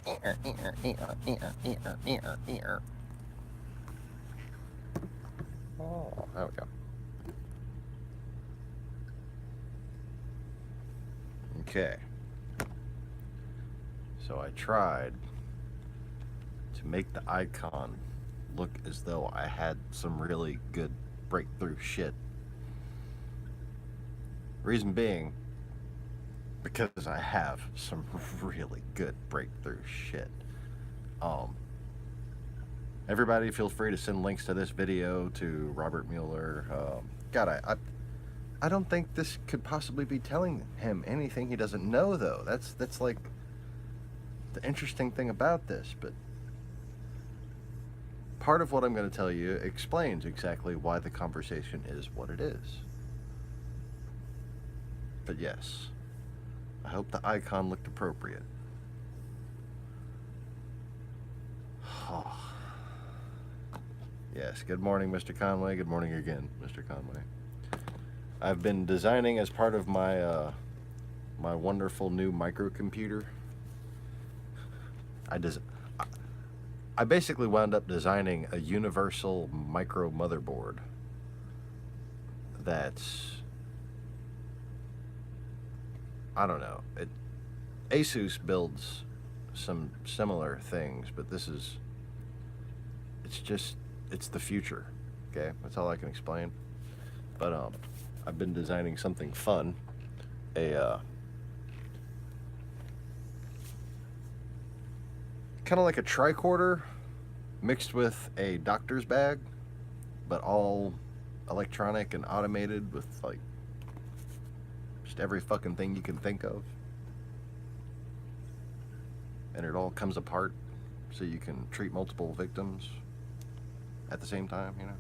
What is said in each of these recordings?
Oh, there we go. Okay. So I tried to make the icon look as though I had some really good breakthrough shit. Reason being, because I have some really good breakthrough shit. Everybody feel free to send links to this video to Robert Mueller. God, I don't think this could possibly be telling him anything he doesn't know, though. That's like the interesting thing about this. But part of what I'm going to tell you explains exactly why the conversation is what it is. But yes, I hope the icon looked appropriate. Yes, good morning, Mr. Conway. Good morning again, Mr. Conway. I've been designing as part of my my wonderful new microcomputer. I basically wound up designing a universal micro motherboard that's, I don't know, ASUS builds some similar things, but this is, it's the future, okay? That's all I can explain. But I've been designing something fun, a kind of like a tricorder mixed with a doctor's bag, but all electronic and automated with like just every fucking thing you can think of. And it all comes apart so you can treat multiple victims at the same time, you know?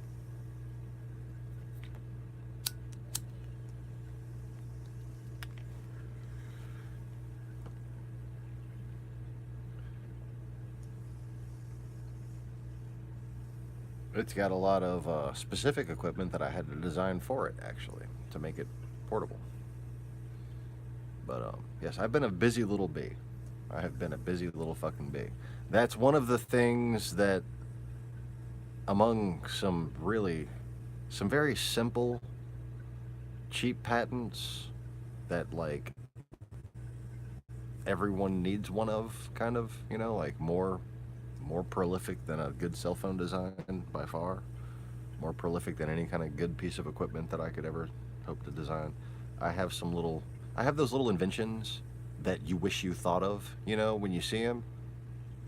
It's got a lot of specific equipment that I had to design for it, actually, to make it portable. But yes, I've been a busy little bee. I have been a busy little fucking bee. That's one of the things that, among some very simple, cheap patents that like everyone needs one of, kind of, you know, like more prolific than a good cell phone design by far, more prolific than any kind of good piece of equipment that I could ever hope to design. I have those little inventions that you wish you thought of, you know, when you see them.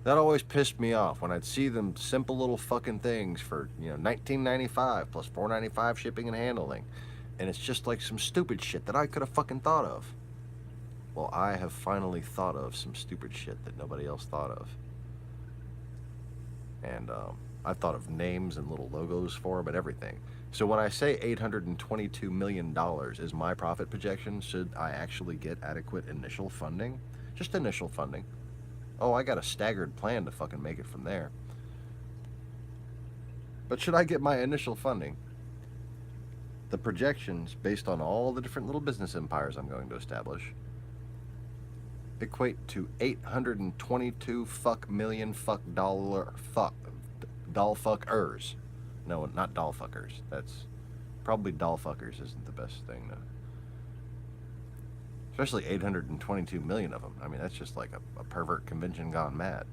That always pissed me off when I'd see them simple little fucking things for, you know, $19.95 plus $4.95 shipping and handling. And it's just like some stupid shit that I could have fucking thought of. Well, I have finally thought of some stupid shit that nobody else thought of. And I thought of names and little logos for them and everything. So when I say $822 million is my profit projection, should I actually get adequate initial funding? Just initial funding. Oh, I got a staggered plan to fucking make it from there. But should I get my initial funding, the projections based on all the different little business empires I'm going to establish equate to 822 million doll fuckers. No, not doll fuckers. That's probably doll fuckers isn't the best thing to, especially 822 million of them. I mean, that's just like a pervert convention gone mad.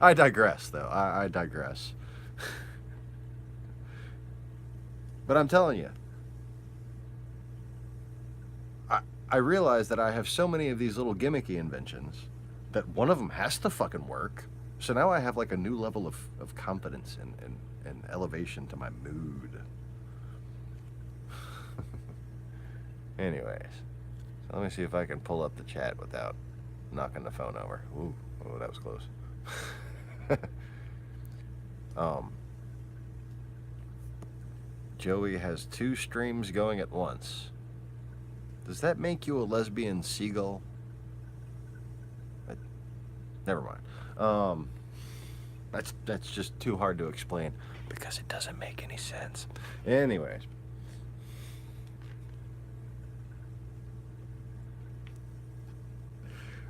I digress, though. I digress. But I'm telling you, I realize that I have so many of these little gimmicky inventions that one of them has to fucking work. So now I have like a new level of confidence and elevation to my mood. Anyways, so let me see if I can pull up the chat without knocking the phone over. Ooh, oh, that was close. Joey has 2 streams going at once. Does that make you a lesbian seagull? Never mind. That's just too hard to explain because it doesn't make any sense. Anyways.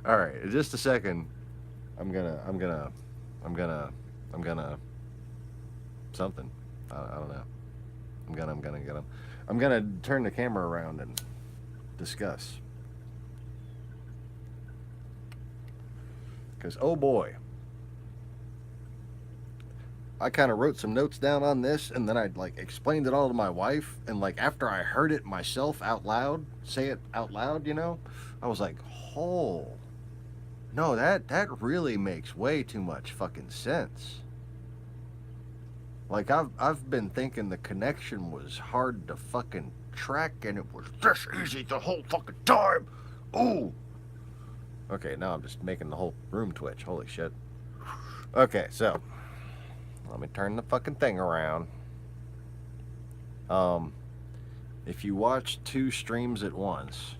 All right, in just a second. I'm gonna, I'm gonna something. I don't know. I'm gonna turn the camera around and discuss. Because oh boy, I kind of wrote some notes down on this, and then I like explained it all to my wife, and like after I heard it myself out loud, say it out loud, I was like, oh, no, that really makes way too much fucking sense. Like I've been thinking the connection was hard to fucking track, and it was this easy the whole fucking time. Ooh. Okay, now I'm just making the whole room twitch. Holy shit. Okay, so let me turn the fucking thing around. Um, if you watch two streams at once,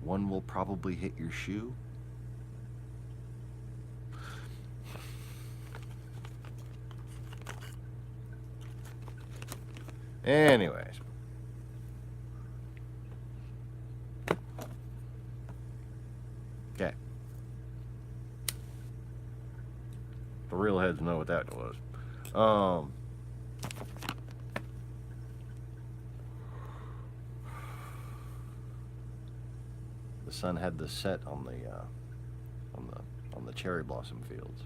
one will probably hit your shoe. Anyways. Okay. The real heads know what that was. The sun had the set on the cherry blossom fields.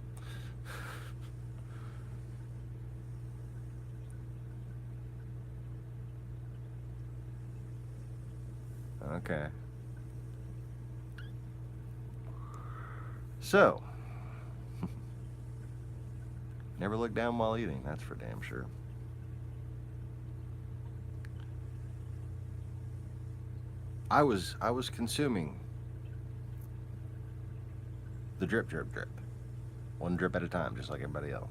Okay. So, never look down while eating, that's for damn sure. I was consuming the drip drip drip. One drip at a time, just like everybody else.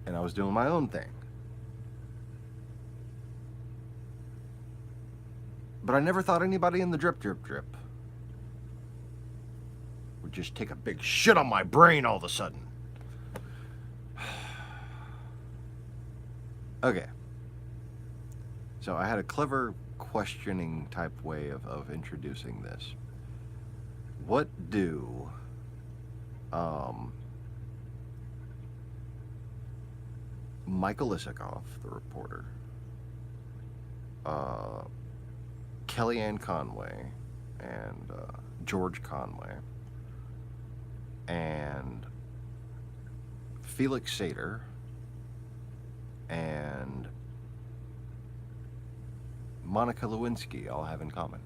And I was doing my own thing. But I never thought anybody in the drip drip drip would just take a big shit on my brain all of a sudden. Okay. So I had a clever questioning type way of introducing this. What do Michael Isikoff, the reporter, Kellyanne Conway, and George Conway, and Felix Sater, and Monica Lewinsky all have in common?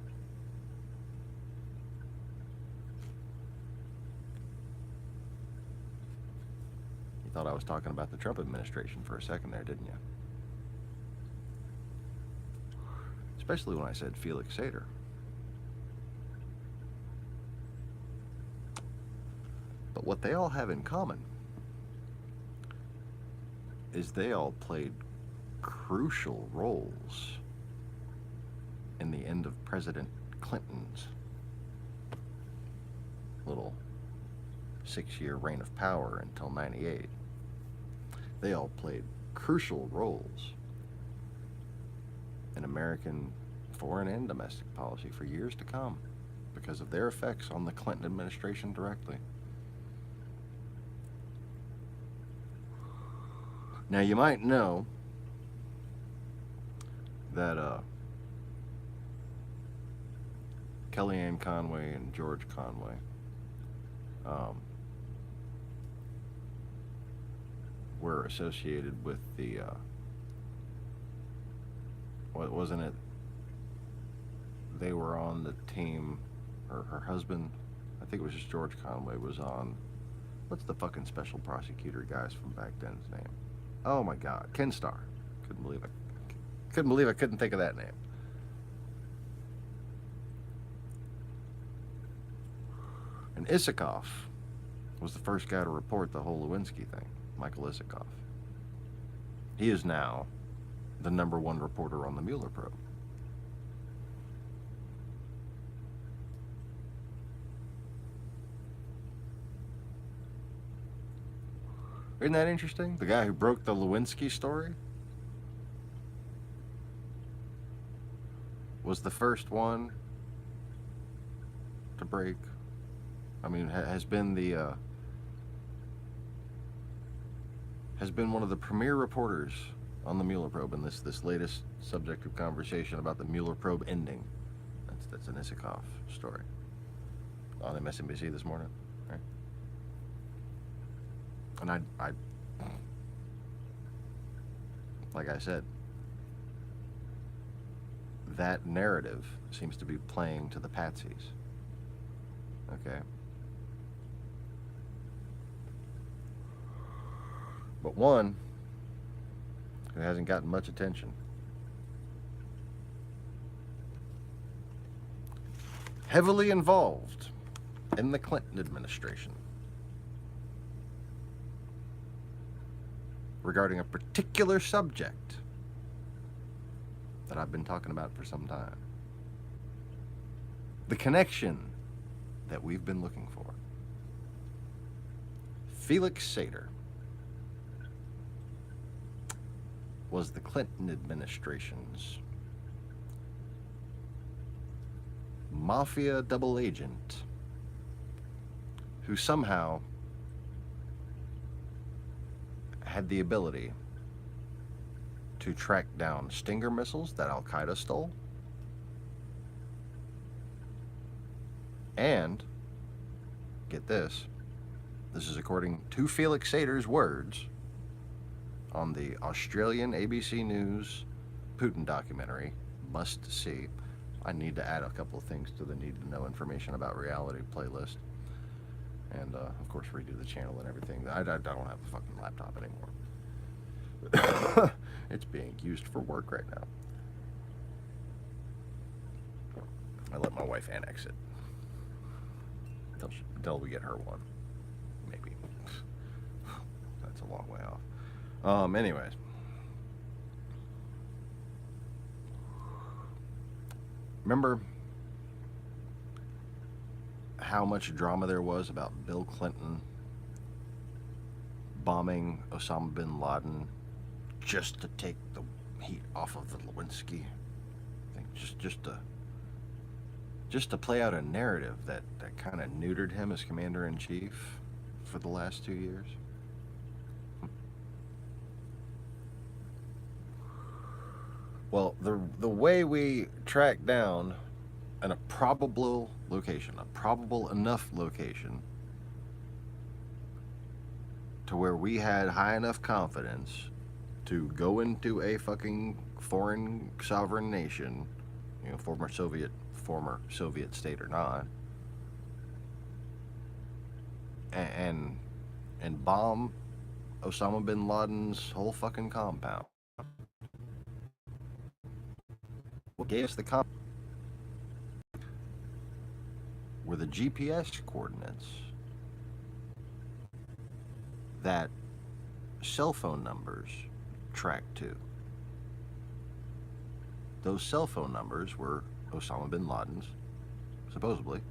You thought I was talking about the Trump administration for a second there, didn't you? Especially when I said Felix Sater. But what they all have in common is they all played crucial roles in the end of President Clinton's little 6-year reign of power until 98. They all played crucial roles in American foreign and domestic policy for years to come because of their effects on the Clinton administration directly. Now you might know that Kellyanne Conway and George Conway were associated with the what wasn't it? They were on the team, or her husband, I think it was just George Conway, was on, what's the fucking special prosecutor guys from back then's name? Oh my God, Ken Starr. Couldn't believe I couldn't think of that name. And Isikoff was the first guy to report the whole Lewinsky thing, Michael Isikoff. He is now the #1 reporter on the Mueller probe. Isn't that interesting? The guy who broke the Lewinsky story? was the first one to break. I mean, has been one of the premier reporters on the Mueller probe in this latest subject of conversation about the Mueller probe ending. That's an Isikoff story on MSNBC this morning, right? And I like I said, that narrative seems to be playing to the patsies. Okay. But one who hasn't gotten much attention. Heavily involved in the Clinton administration regarding a particular subject that I've been talking about for some time. The connection that we've been looking for. Felix Sater was the Clinton administration's mafia double agent who somehow had the ability to track down Stinger missiles that Al-Qaeda stole, and, get this is according to Felix Sater's words on the Australian ABC News Putin documentary, Must See. I need to add a couple of things to the Need to Know Information About Reality playlist. And, of course, redo the channel and everything. I don't have a fucking laptop anymore. It's being used for work right now. I let my wife annex it. Until we get her one. Maybe. That's a long way off. Anyways. Remember how much drama there was about Bill Clinton bombing Osama bin Laden just to take the heat off of the Lewinsky thing, just to play out a narrative that kind of neutered him as commander-in-chief for the last 2 years? Well, the way we track down a probable enough location to where we had high enough confidence to go into a fucking foreign sovereign nation, you know, former Soviet state or not, and bomb Osama bin Laden's whole fucking compound. What gave us the were the GPS coordinates that cell phone numbers tracked to. Those cell phone numbers were Osama bin Laden's, supposedly,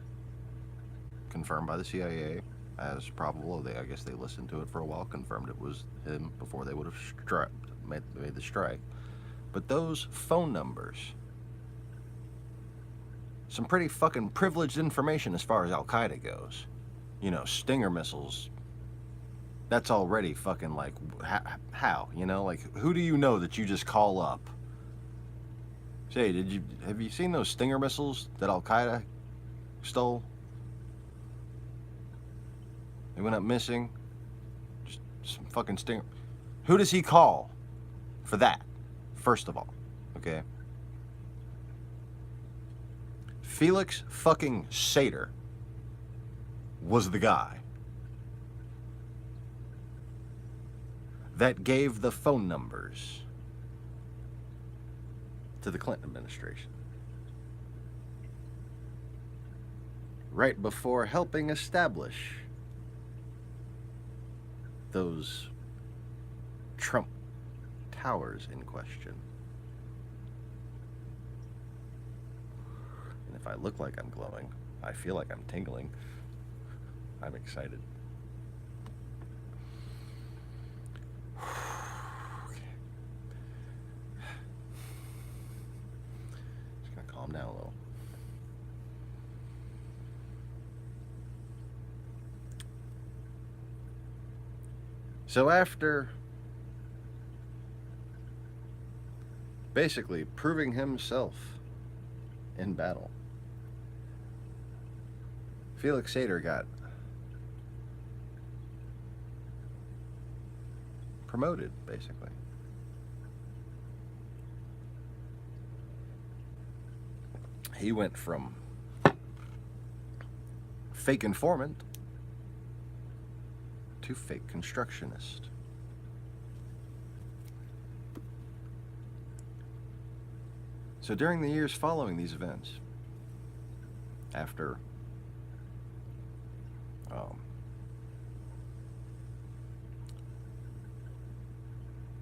confirmed by the CIA as probable. I guess they listened to it for a while, confirmed it was him before they would have made the strike. But those phone numbers, some pretty fucking privileged information as far as Al-Qaeda goes. You know, Stinger missiles, that's already fucking like, how? You know, like, who do you know that you just call up? Say, have you seen those Stinger missiles that Al-Qaeda stole? They went up missing. Just some fucking Stinger. Who does he call for that, first of all? Okay? Felix fucking Sater was the guy that gave the phone numbers to the Clinton administration right before helping establish those Trump towers in question. And if I look like I'm glowing, I feel like I'm tingling. I'm excited. So after basically proving himself in battle, Felix Sater got promoted, basically. He went from fake informant to fake constructionist. So during the years following these events, after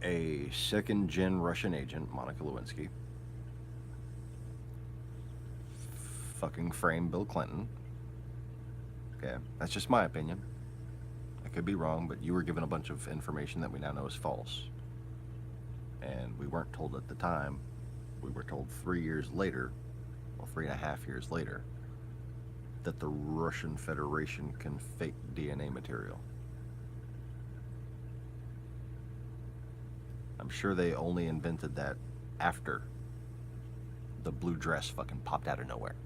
a second-gen Russian agent, Monica Lewinsky, fucking framed Bill Clinton. Okay, that's just my opinion. I could be wrong, but you were given a bunch of information that we now know is false. And we weren't told at the time. We were told 3 years later, well, 3.5 years later, that the Russian Federation can fake DNA material. I'm sure they only invented that after the blue dress fucking popped out of nowhere.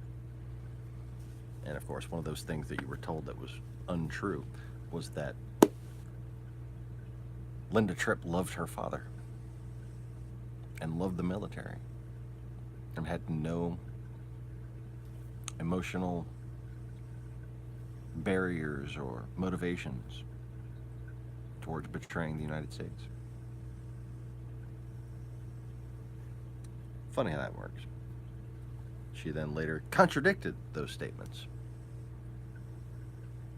And of course, one of those things that you were told that was untrue was that Linda Tripp loved her father and loved the military and had no emotional barriers or motivations towards betraying the United States. Funny how that works. She then later contradicted those statements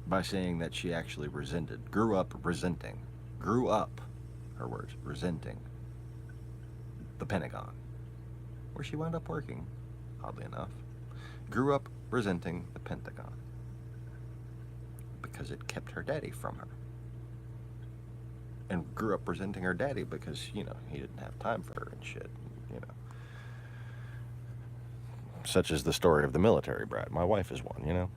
by saying that she actually grew up, her words, resenting the Pentagon, where she wound up working, oddly enough. Grew up resenting the Pentagon because it kept her daddy from her. And grew up resenting her daddy because, he didn't have time for her and shit, Such is the story of the military brat. My wife is one,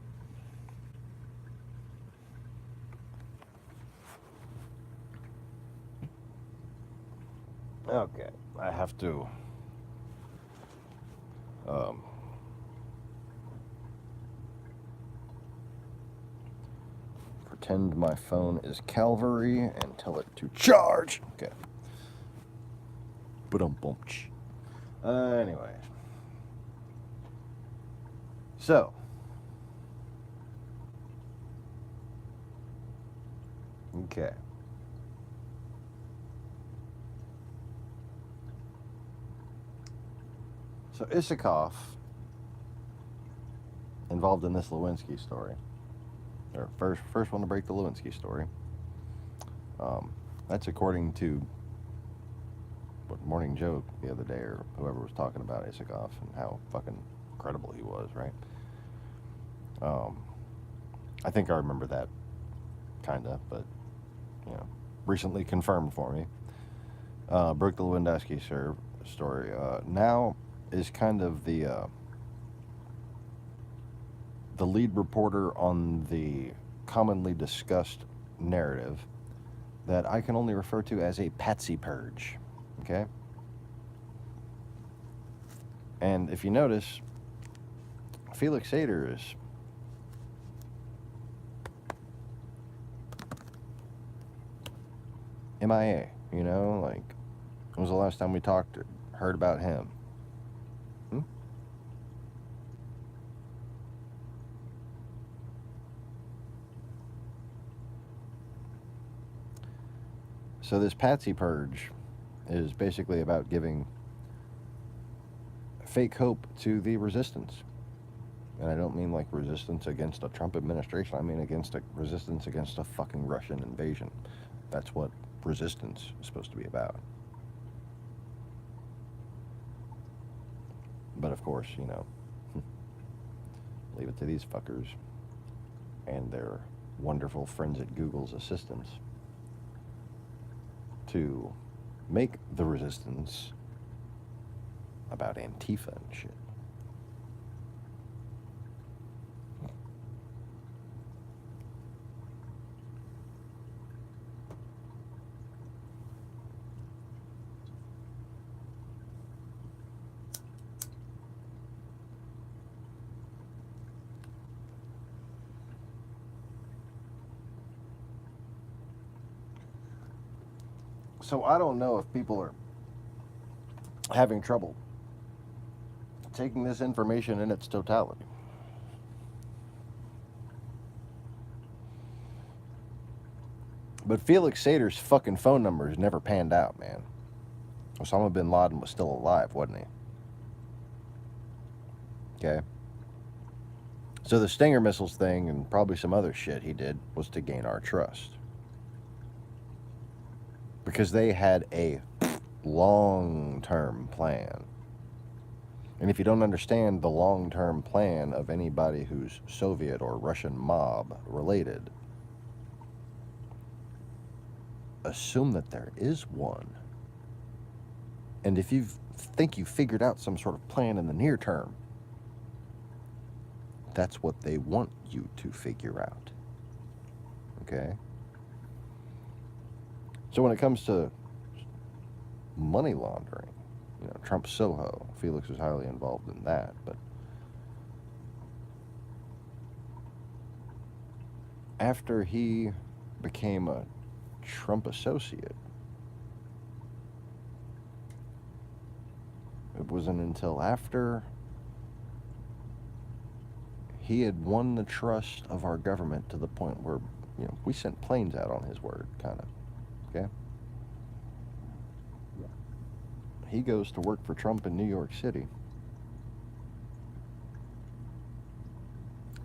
Okay, I have to pretend my phone is Calvary and tell it to charge. Okay. Ba-dum-bum-ch. Anyway. So. Okay. So Isikoff, involved in this Lewinsky story, or first one to break the Lewinsky story. That's according to what Morning Joe the other day, or whoever was talking about Isikoff and how fucking incredible he was, right? I think I remember that, kinda, but recently confirmed for me. Broke the Lewinsky story. Now is kind of the lead reporter on the commonly discussed narrative that I can only refer to as a patsy purge, okay? And if you notice, Felix Sater is MIA, like, when was the last time we heard about him? So this patsy purge is basically about giving fake hope to the resistance. And I don't mean like resistance against a Trump administration. I mean resistance against a fucking Russian invasion. That's what resistance is supposed to be about. But of course, leave it to these fuckers and their wonderful friends at Google's assistants to make the resistance about Antifa and shit. So I don't know if people are having trouble taking this information in its totality. But Felix Sater's fucking phone numbers never panned out, man. Osama bin Laden was still alive, wasn't he? Okay. So the Stinger missiles thing and probably some other shit he did was to gain our trust. Because they had a long-term plan. And if you don't understand the long-term plan of anybody who's Soviet or Russian mob related, assume that there is one. And if you think you figured out some sort of plan in the near term, that's what they want you to figure out. Okay? So when it comes to money laundering, you know, Trump Soho, Felix was highly involved in that, but after he became a Trump associate, it wasn't until after he had won the trust of our government to the point where, you know, we sent planes out on his word, kind of, okay? He goes to work for Trump in New York City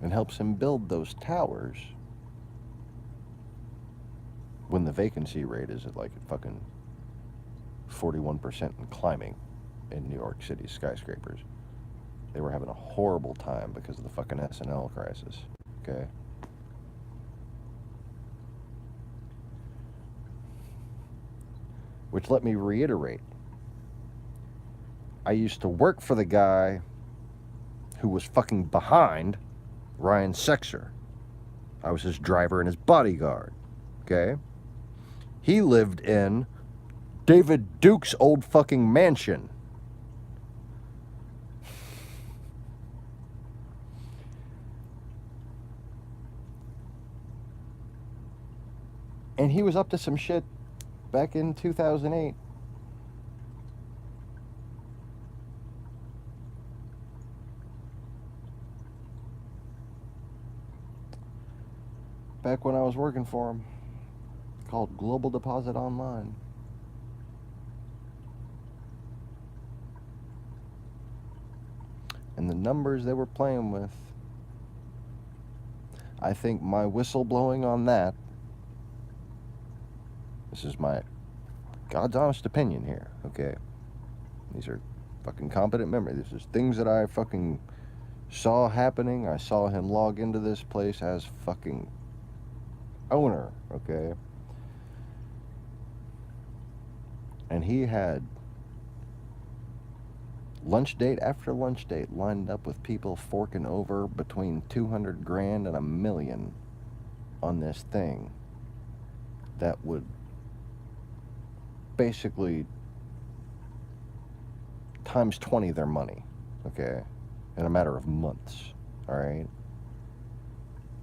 and helps him build those towers when the vacancy rate is at like fucking 41% and climbing in New York City skyscrapers. They were having a horrible time because of the fucking SNL crisis, okay? Which, let me reiterate, I used to work for the guy who was fucking behind Ryan Sexer. I was his driver and his bodyguard, okay? He lived in David Duke's old fucking mansion. And he was up to some shit back in 2008. Back when I was working for him, called Global Deposit Online. And the numbers they were playing with, I think my whistleblowing on that, this is my God's honest opinion here, okay? These are fucking competent memory. This is things that I fucking saw happening. I saw him log into this place as fucking owner, okay? And he had lunch date after lunch date lined up with people forking over between 200 grand and $1 million on this thing that would basically times 20 their money, okay, in a matter of months, all right?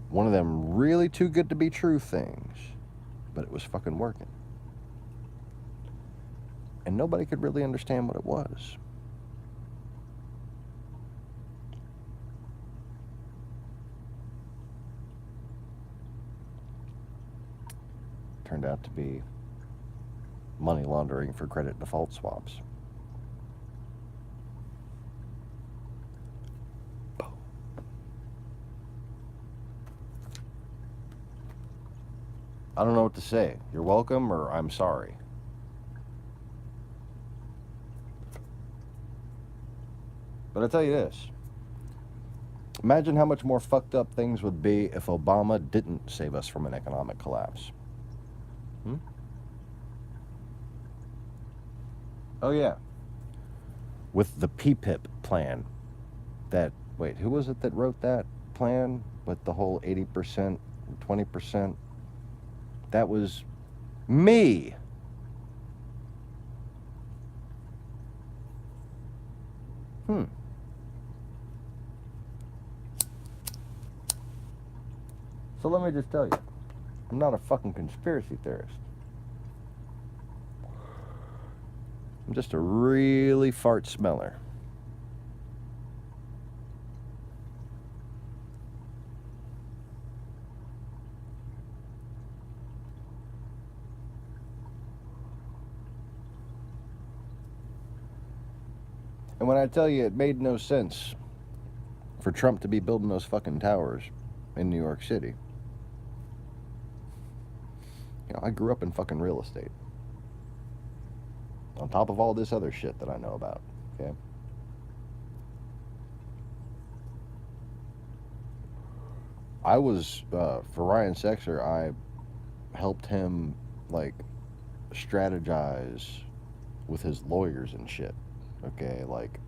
One of them really too good to be true things, but it was fucking working. And nobody could really understand what it was. Turned out to be money laundering for credit default swaps. I don't know what to say. You're welcome or I'm sorry. But I'll tell you this. Imagine how much more fucked up things would be if Obama didn't save us from an economic collapse. Oh, yeah. With the PPIP plan. That, wait, who was it that wrote that plan with the whole 80%, 20%? That was me. So let me just tell you, I'm not a fucking conspiracy theorist. I'm just a really fart smeller. And when I tell you it made no sense for Trump to be building those fucking towers in New York City. You know, I grew up in fucking real estate. On top of all this other shit that I know about, okay? I was, for Ryan Sexer, I helped him, like, strategize with his lawyers and shit, okay? Like,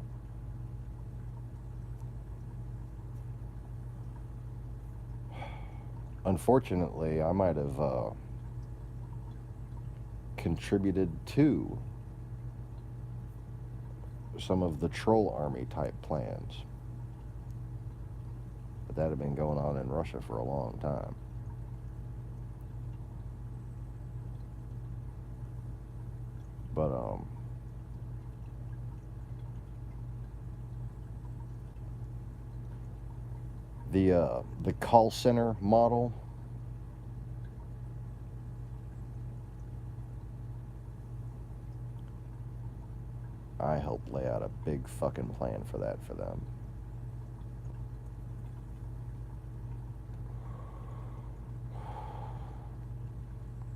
unfortunately, I might have contributed to some of the troll army type plans. But that had been going on in Russia for a long time. But, the call center model, I helped lay out a big fucking plan for that for them.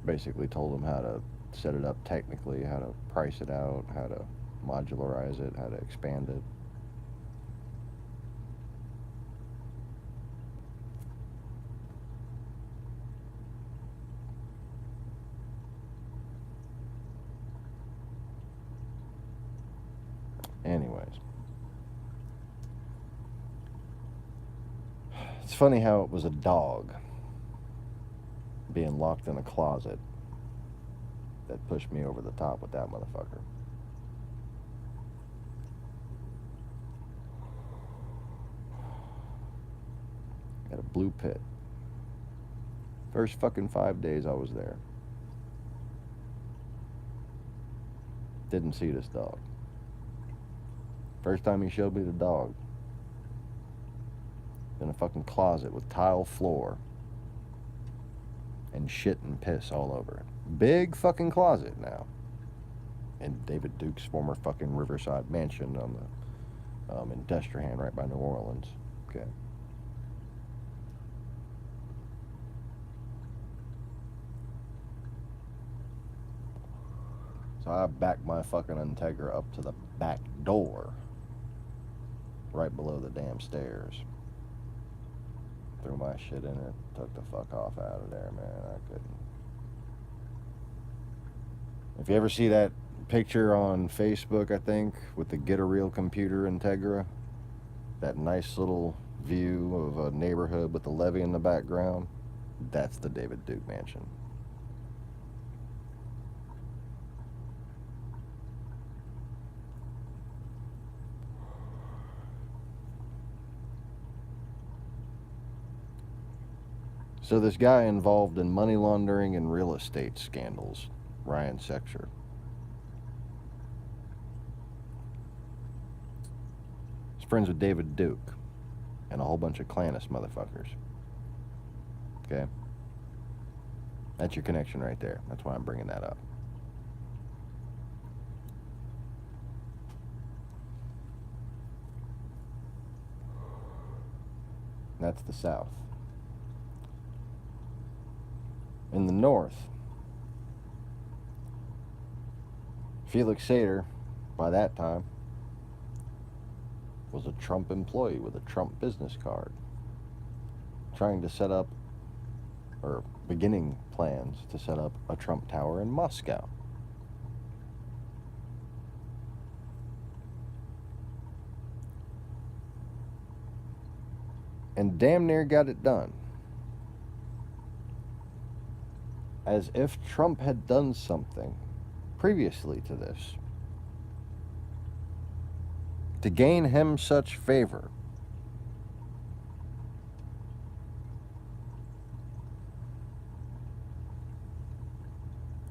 Basically told them how to set it up technically, how to price it out, how to modularize it, how to expand it. Anyways, it's funny how it was a dog being locked in a closet that pushed me over the top with that motherfucker. At a Blue Pit. First fucking 5 days I was there. Didn't see this dog. First time he showed me the dog. In a fucking closet with tile floor. And shit and piss all over it. Big fucking closet now. In David Duke's former fucking Riverside mansion on the in Destrehan right by New Orleans. Okay. So I backed my fucking Integra up to the back door. Right below the damn stairs. Threw my shit in it. Took the fuck off out of there, man. I couldn't. If you ever see that picture on Facebook, I think, with the Get a Real Computer Integra, that nice little view of a neighborhood with the levee in the background, that's the David Duke mansion. So this guy involved in money laundering and real estate scandals, Ryan Sexer. He's friends with David Duke and a whole bunch of Clannis motherfuckers. Okay? That's your connection right there. That's why I'm bringing that up. That's the South. In the North, Felix Sater, by that time, was a Trump employee with a Trump business card, trying to set up, or beginning plans to set up a Trump tower in Moscow. And damn near got it done. As if Trump had done something previously to this to gain him such favor.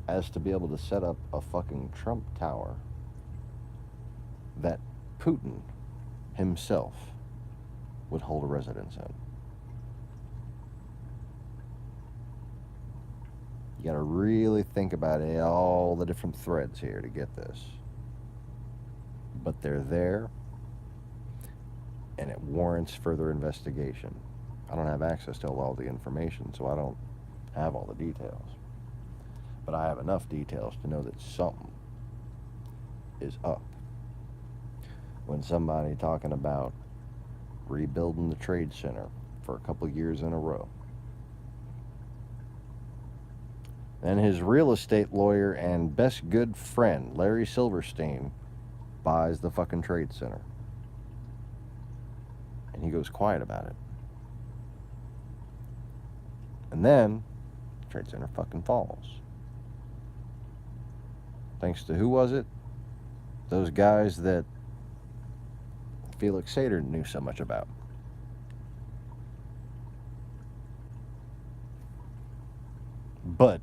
As to be able to set up a fucking Trump tower that Putin himself would hold a residence in. You got to really think about it, all the different threads here to get this. But they're there, and it warrants further investigation. I don't have access to all the information, so I don't have all the details. But I have enough details to know that something is up. When somebody talking about rebuilding the Trade Center for a couple years in a row, then his real estate lawyer and best good friend, Larry Silverstein, buys the fucking Trade Center. And he goes quiet about it. And then, Trade Center fucking falls. Thanks to who was it? Those guys that Felix Sater knew so much about. But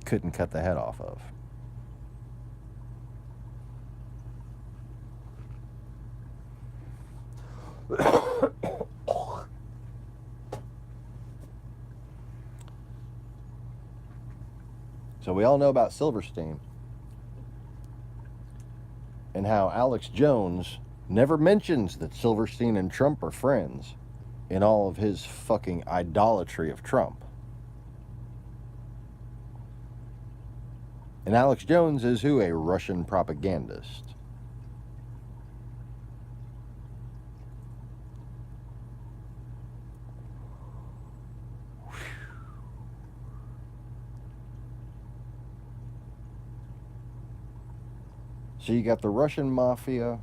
couldn't cut the head off of. So we all know about Silverstein and how Alex Jones never mentions that Silverstein and Trump are friends in all of his fucking idolatry of Trump. And Alex Jones is who? A Russian propagandist. So you got the Russian mafia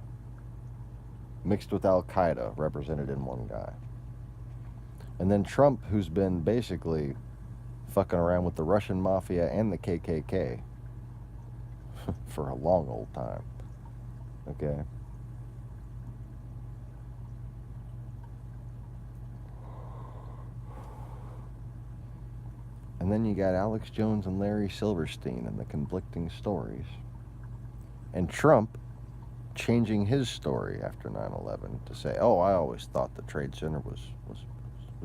mixed with Al-Qaeda represented in one guy. And then Trump, who's been basically fucking around with the Russian mafia and the KKK for a long old time. Okay? And then you got Alex Jones and Larry Silverstein and the conflicting stories. And Trump changing his story after 9/11 to say, oh, I always thought the Trade Center was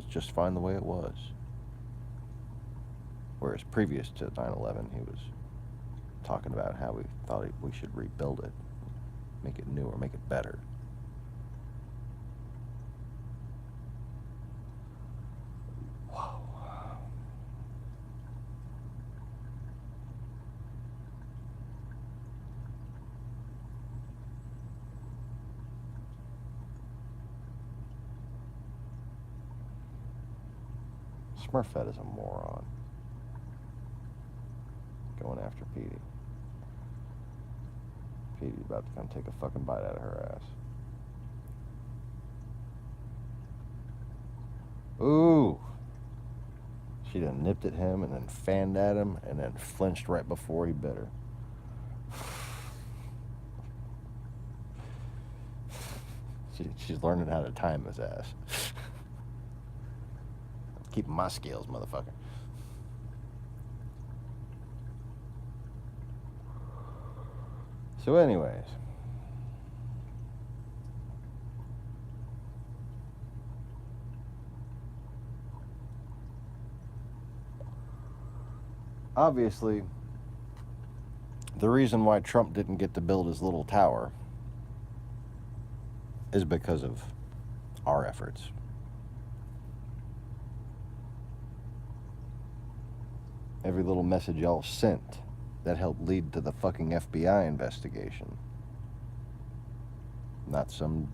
just fine the way it was. Whereas previous to 9/11, he was talking about how we thought we should rebuild it, make it newer, make it better. Wow. Smurfette is a moron. Going after Petey. Petey's about to come take a fucking bite out of her ass. Ooh. She done nipped at him and then fanned at him and then flinched right before he bit her. She's learning how to time his ass. Keeping my scales, motherfucker. So anyways, obviously, the reason why Trump didn't get to build his little tower is because of our efforts. Every little message y'all sent that helped lead to the fucking FBI investigation. Not some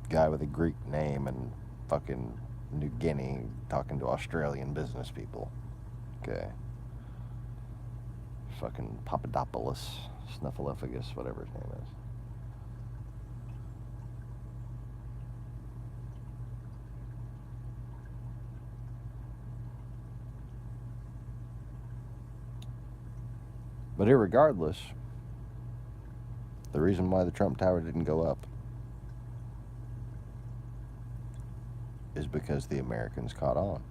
guy with a Greek name and fucking New Guinea talking to Australian business people. Okay. Fucking Papadopoulos, Snuffleupagus, whatever his name is. But irregardless, the reason why the Trump Tower didn't go up is because the Americans caught on.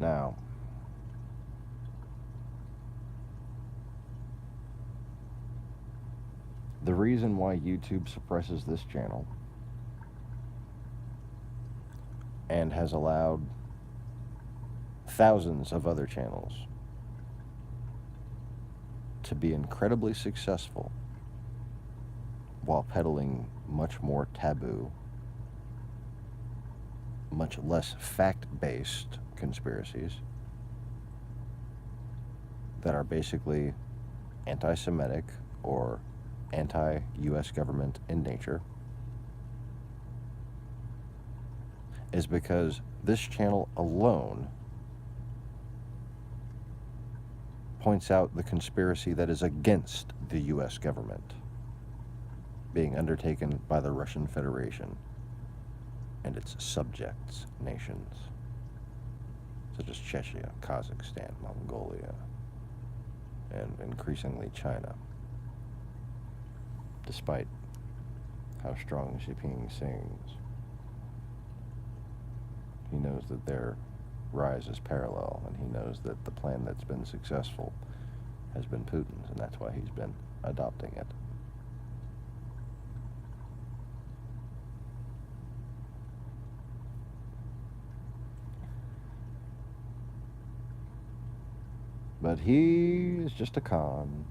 Now, the reason why YouTube suppresses this channel and has allowed thousands of other channels to be incredibly successful while peddling much more taboo, much less fact-based conspiracies that are basically anti-Semitic or anti-US government in nature, is because this channel alone points out the conspiracy that is against the US government being undertaken by the Russian Federation and its subjects nations, such as Chechnya, Kazakhstan, Mongolia, and increasingly China, despite how strong Xi Jinping sings. He knows that their rise is parallel, and he knows that the plan that's been successful has been Putin's, and that's why he's been adopting it. But he is just a con.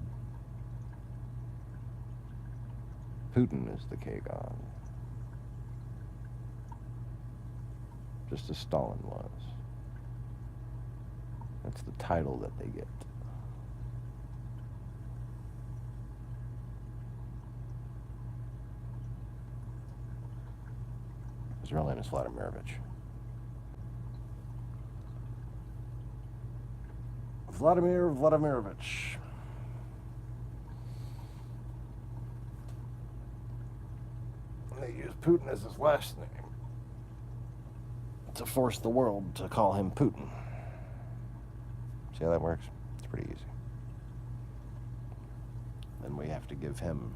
Putin is the Kagan, just as Stalin was. That's the title that they get. His real name is Vladimirovich. Vladimir Vladimirovich. They use Putin as his last name to force the world to call him Putin. See how that works? It's pretty easy. Then we have to give him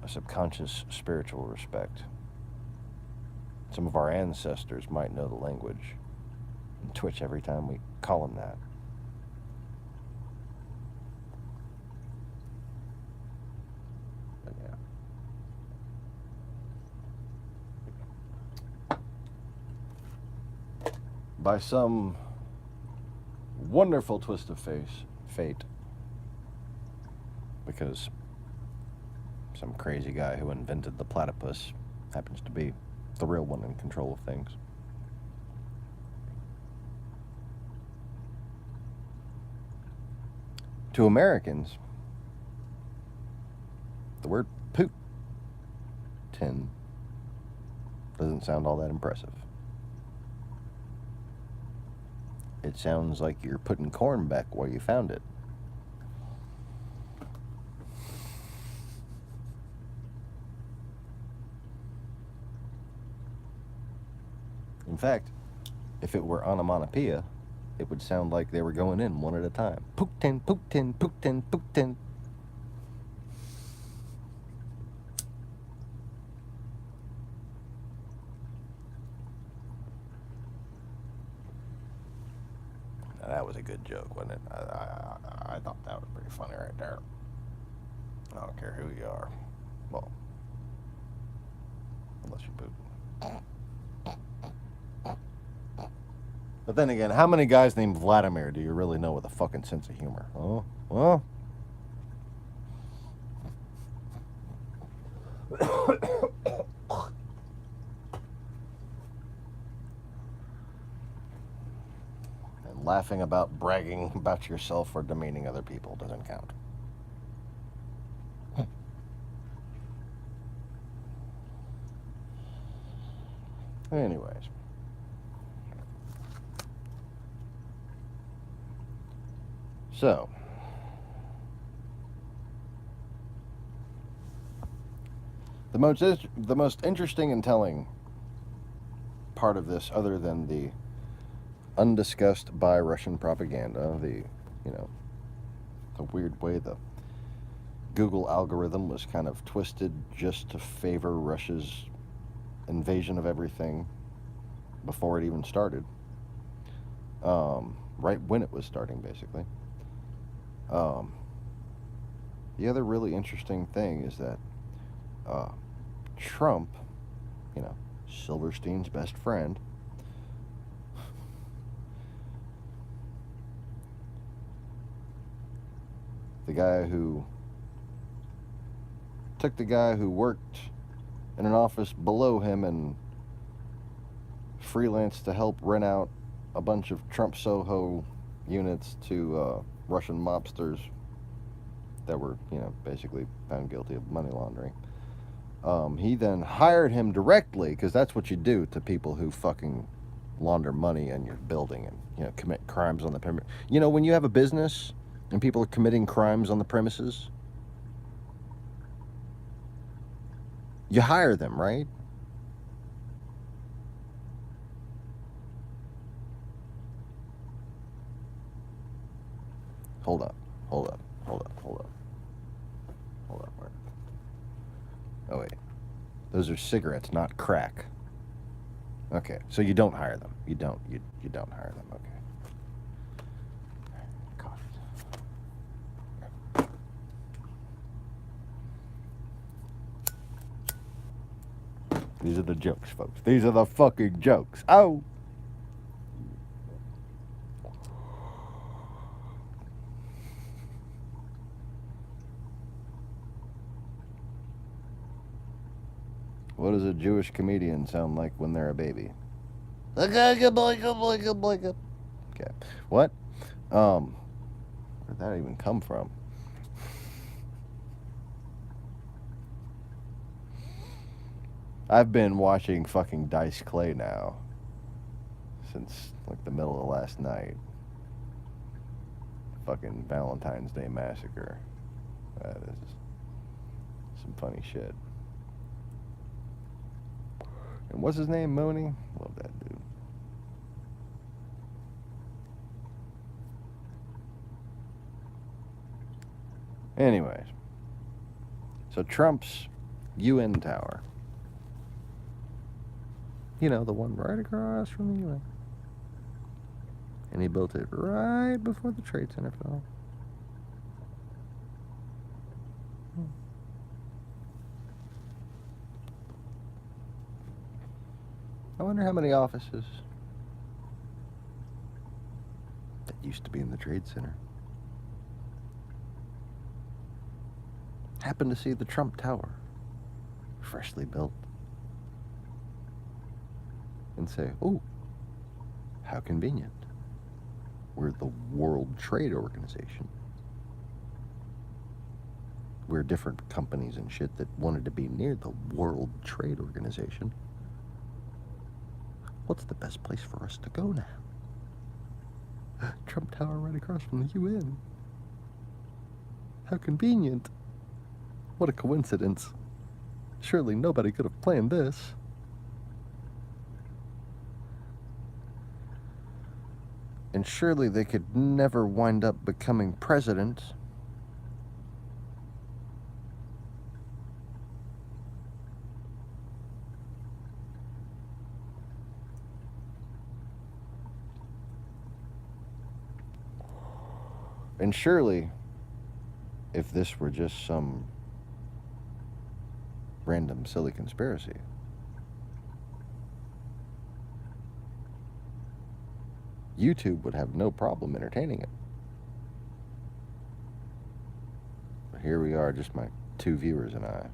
a subconscious spiritual respect. Some of our ancestors might know the language and twitch every time we call him that. But yeah. By some wonderful twist of fate, because some crazy guy who invented the platypus happens to be the real one in control of things. To Americans, the word Putin doesn't sound all that impressive. It sounds like you're putting corn back where you found it. In fact, if it were onomatopoeia, it would sound like they were going in one at a time. Putin, Putin, Putin, Putin. Now, that was a good joke, wasn't it? I thought that was pretty funny right there. I don't care who you are. Well, unless you're Putin. But then again, how many guys named Vladimir do you really know with a fucking sense of humor? Oh, well. And laughing about bragging about yourself or demeaning other people doesn't count. Anyways. So, the most interesting and telling part of this, other than the undiscussed by Russian propaganda, the weird way the Google algorithm was kind of twisted just to favor Russia's invasion of everything before it even started, right when it was starting, basically. Um, the other really interesting thing is that uh, Trump, you know, Silverstein's best friend, the guy who took the guy who worked in an office below him and freelanced to help rent out a bunch of Trump Soho units to Russian mobsters that were, you know, basically found guilty of money laundering. He then hired him directly, because that's what you do to people who fucking launder money in your building and, you know, commit crimes on the premise. You know, when you have a business and people are committing crimes on the premises, you hire them, right? Hold up. Oh, wait. Those are cigarettes, not crack. Okay, so you don't hire them. You don't hire them. Okay. These are the jokes, folks. These are the fucking jokes. Oh! What does a Jewish comedian sound like when they're a baby? Okay. What? Where'd that even come from? I've been watching fucking Dice Clay now since like the middle of last night. Fucking Valentine's Day Massacre. That is some funny shit. And what's his name? Mooney? Love that dude. Anyways, so Trump's UN tower. You know, the one right across from the UN. And he built it right before the Trade Center fell. I wonder how many offices that used to be in the Trade Center happened to see the Trump Tower, freshly built, and say, "Oh, how convenient. We're the World Trade Organization. We're different companies and shit that wanted to be near the World Trade Organization. What's the best place for us to go now? Trump Tower right across from the UN. How convenient. What a coincidence. Surely nobody could have planned this." And surely they could never wind up becoming president. And surely, if this were just some random silly conspiracy, YouTube would have no problem entertaining it. But here we are, just my 2 viewers and I.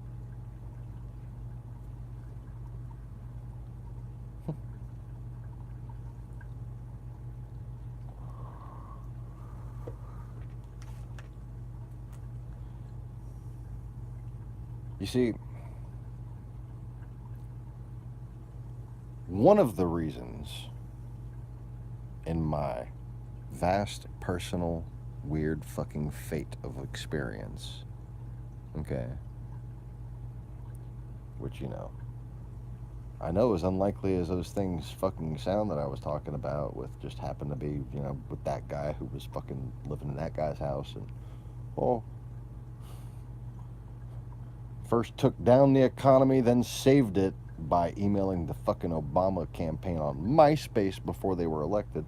You see, one of the reasons in my vast personal weird fucking fate of experience, okay, which, you know, I know as unlikely as those things fucking sound that I was talking about, with just happened to be, you know, with that guy who was fucking living in that guy's house and, oh, first took down the economy, then saved it by emailing the fucking Obama campaign on MySpace before they were elected.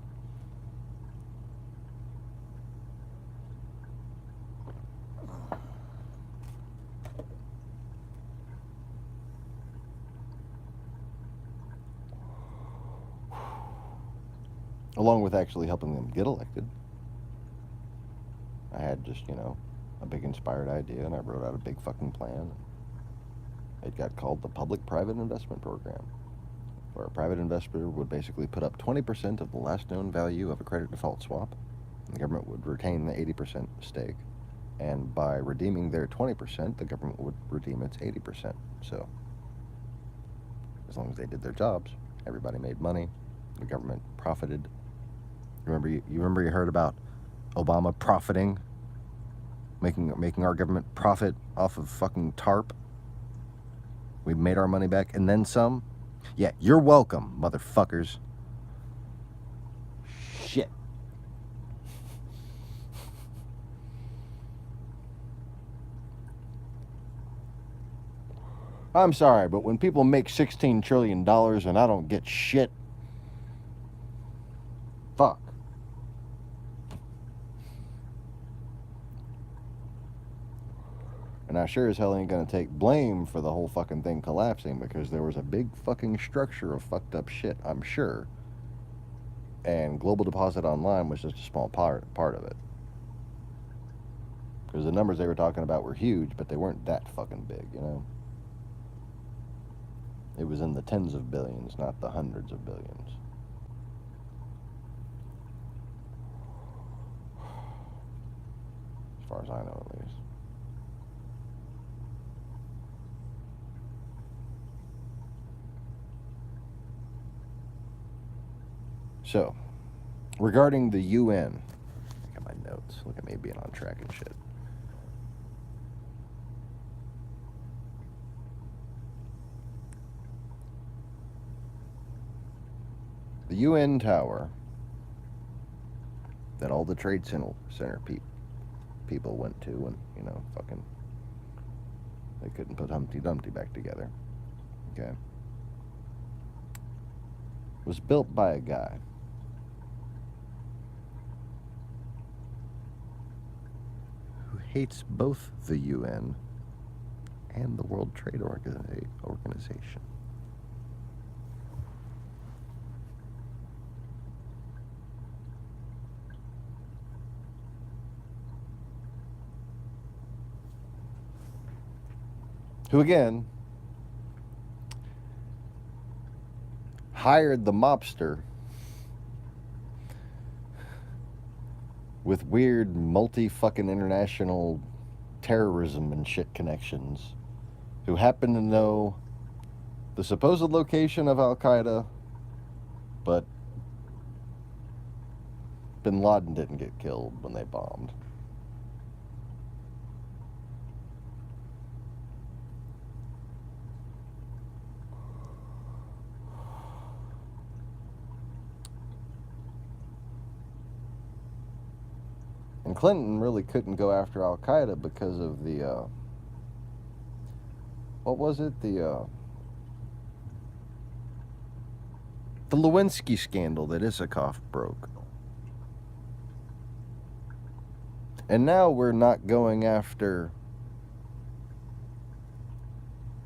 along with actually helping them get elected. I had just, a big inspired idea, and I wrote out a big fucking plan. It got called the Public-Private Investment Program, where a private investor would basically put up 20% of the last known value of a credit default swap. The government would retain the 80% stake, and by redeeming their 20%, the government would redeem its 80%. So, as long as they did their jobs, everybody made money, the government profited. You remember you heard about Obama profiting, making our government profit off of fucking TARP? We made our money back and then some. Yeah, you're welcome, motherfuckers. Shit. I'm sorry, but when people make $16 trillion and I don't get shit, fuck. And I sure as hell ain't gonna take blame for the whole fucking thing collapsing, because there was a big fucking structure of fucked up shit, I'm sure. And Global Deposit Online was just a small part of it. Because the numbers they were talking about were huge, but they weren't that fucking big, It was in the tens of billions, not the hundreds of billions. As far as I know, at least. So, regarding the UN, I got my notes. Look at me being on track and shit. The UN tower that all the Trade Center people went to when, fucking, they couldn't put Humpty Dumpty back together, okay, was built by a guy who hates both the UN and the World Trade Organization. Who, again, hired the mobster with weird multi-fucking international terrorism and shit connections, who happened to know the supposed location of Al-Qaeda, but Bin Laden didn't get killed when they bombed. And Clinton really couldn't go after Al-Qaeda because of the, what was it? The Lewinsky scandal that Isikoff broke. And now we're not going after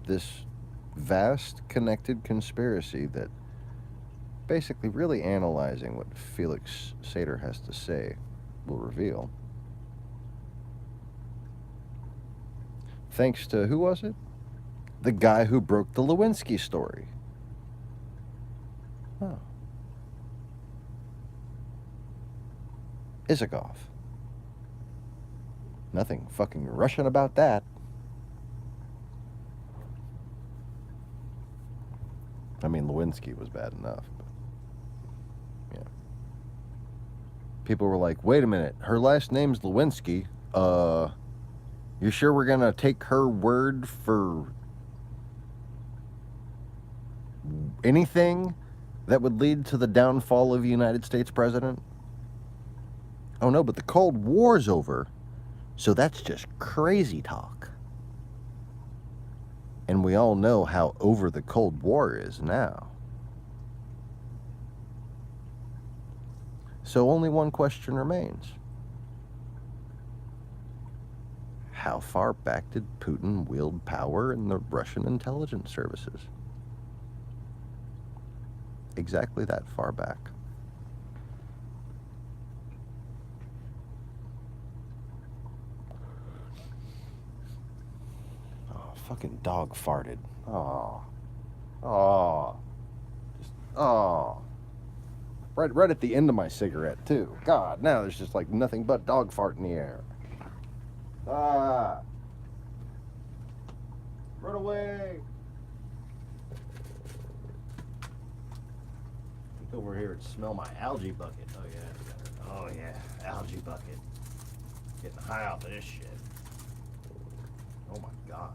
this vast connected conspiracy that basically really analyzing what Felix Sater has to say will reveal. Thanks to, who was it? The guy who broke the Lewinsky story. Oh. Isikoff. Nothing fucking Russian about that. I mean, Lewinsky was bad enough, but yeah. People were like, wait a minute, her last name's Lewinsky. You sure we're gonna take her word for anything that would lead to the downfall of a United States president? Oh no, but the Cold War's over, so that's just crazy talk. And we all know how over the Cold War is now. So only one question remains. How far back did Putin wield power in the Russian intelligence services? Exactly that far back. Fucking dog farted. Oh. Oh. Just, oh. Right at the end of my cigarette, too. God, now there's just like nothing but dog fart in the air. Ah. Run away. Look over here and smell my algae bucket. Oh, yeah. Oh, yeah. Algae bucket. Getting high off of this shit. Oh, my God.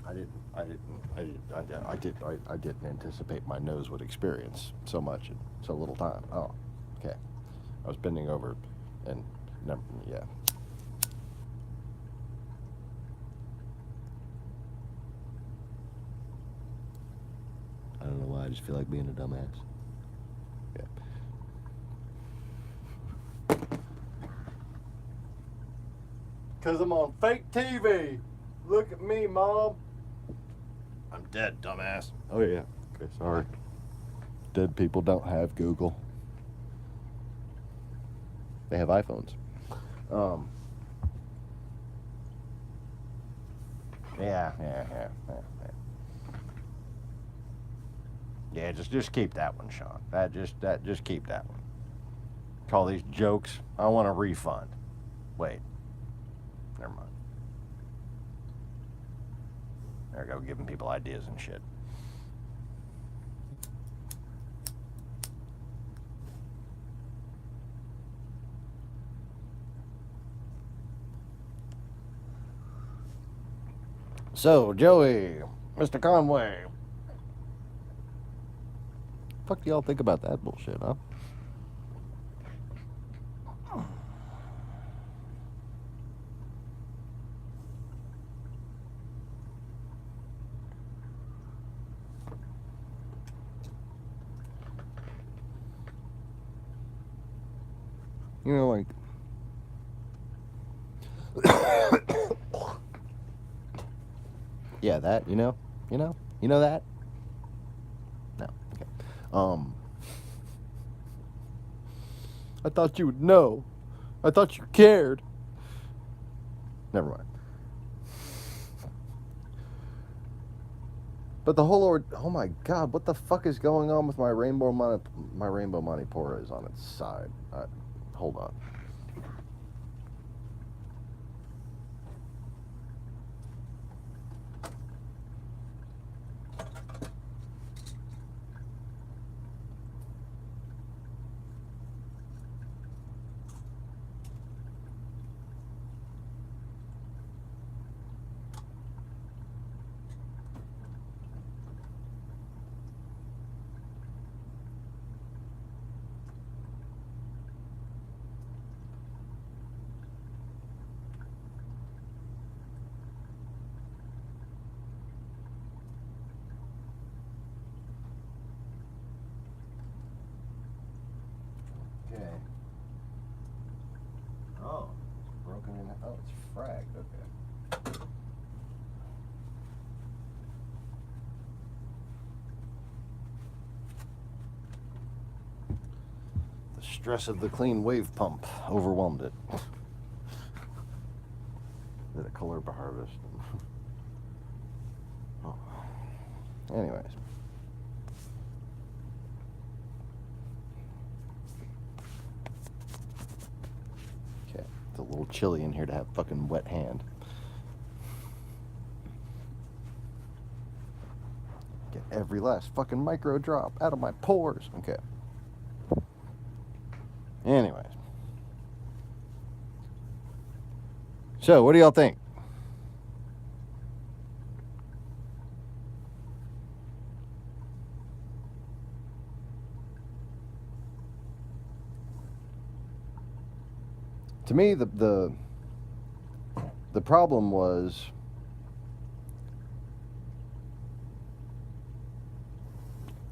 I didn't anticipate my nose would experience so much in so little time. Oh, okay. I was bending over and never, yeah. I don't know why, I just feel like being a dumbass. Yeah. Cause I'm on fake TV. Look at me, Mom. I'm dead, dumbass. Oh, yeah. Okay, sorry. Dead people don't have Google. They have iPhones. Yeah. Yeah, just keep that one, Sean. Just keep that one. Call these jokes. I want a refund. Wait. Never mind. There we go, giving people ideas and shit. So, Joey, Mr. Conway. Fuck do y'all think about that bullshit, huh? You know, like... yeah, that, you know that? No, okay. I thought you would know. I thought you cared. Never mind. But the whole oh my God, what the fuck is going on with my rainbow Manipura is on its side. Hold on. Okay. Oh, broken in. Oh, it's fragged. Okay. The stress of the clean wave pump overwhelmed it. Did a Calourba harvest. Oh. Anyways. Okay. It's a little chilly in here to have fucking wet hand. Get every last fucking micro drop out of my pores. Okay. Anyways. So, what do y'all think? To me, the problem was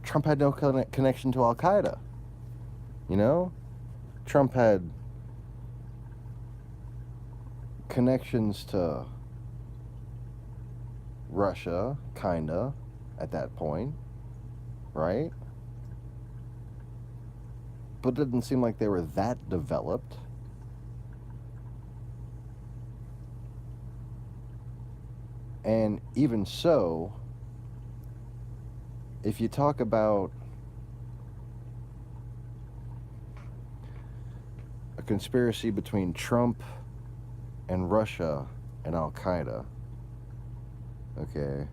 Trump had no connection to Al Qaeda. You know, Trump had connections to Russia, kinda, at that point, right? But it didn't seem like they were that developed. And even so, if you talk about a conspiracy between Trump and Russia and Al-Qaeda, okay,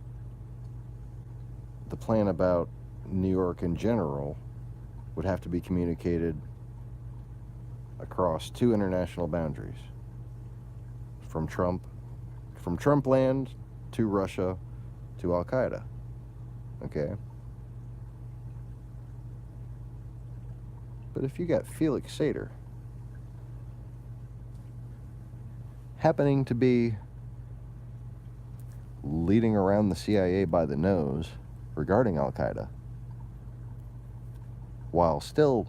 the plan about New York in general would have to be communicated across 2 international boundaries. From Trump land to Russia to Al-Qaeda, okay? But if you got Felix Sater happening to be leading around the CIA by the nose regarding Al-Qaeda, while still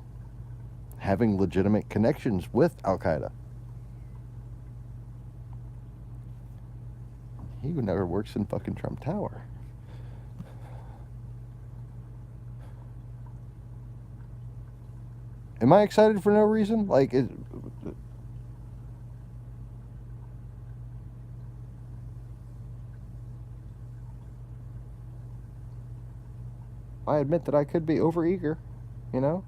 having legitimate connections with Al-Qaeda, he never works in fucking Trump Tower. Am I excited for no reason? Like, I admit that I could be overeager, you know?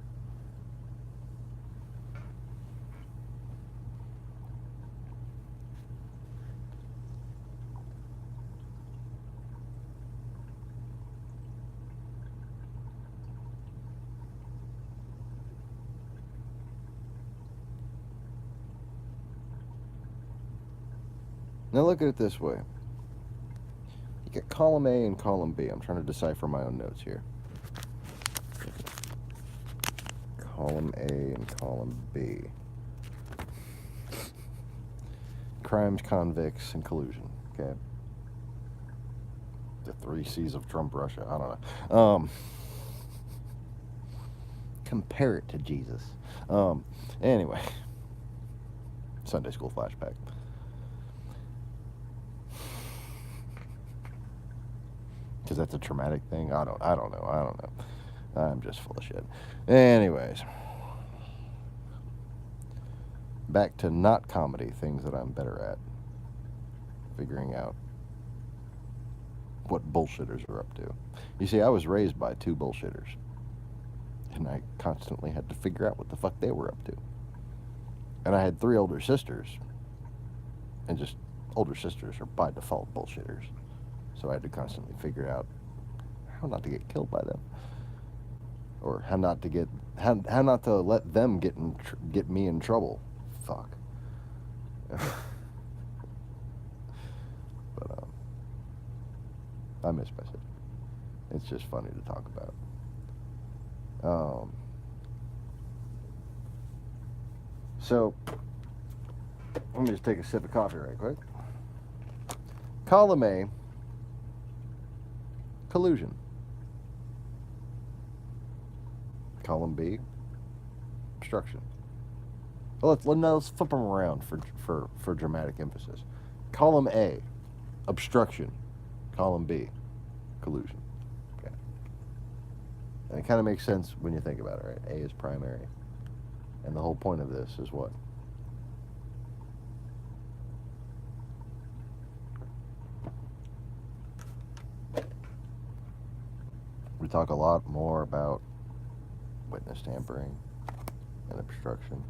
Now look at it this way. You get column A and column B. I'm trying to decipher my own notes here. Column A and column B. Crimes, convicts, and collusion. Okay. The 3 C's of Trump Russia. I don't know. Compare it to Jesus. Anyway. Sunday school flashback. Because that's a traumatic thing. I don't know. I'm just full of shit. Anyways, back to not comedy, things that I'm better at. Figuring out what bullshitters are up to. You see, I was raised by 2 bullshitters. And I constantly had to figure out what the fuck they were up to. And I had 3 older sisters. And just older sisters are by default bullshitters. So I had to constantly figure out how not to get killed by them, or how not to let them get me in trouble. Fuck. But I miss my sister. It's just funny to talk about. So let me just take a sip of coffee right quick. Column A. Collusion. Column B, obstruction. Well, let's flip them around for dramatic emphasis. Column A, obstruction. Column B, collusion. Okay. And it kind of makes sense when you think about it, right? A is primary. And the whole point of this is what? We talk a lot more about witness tampering and obstruction.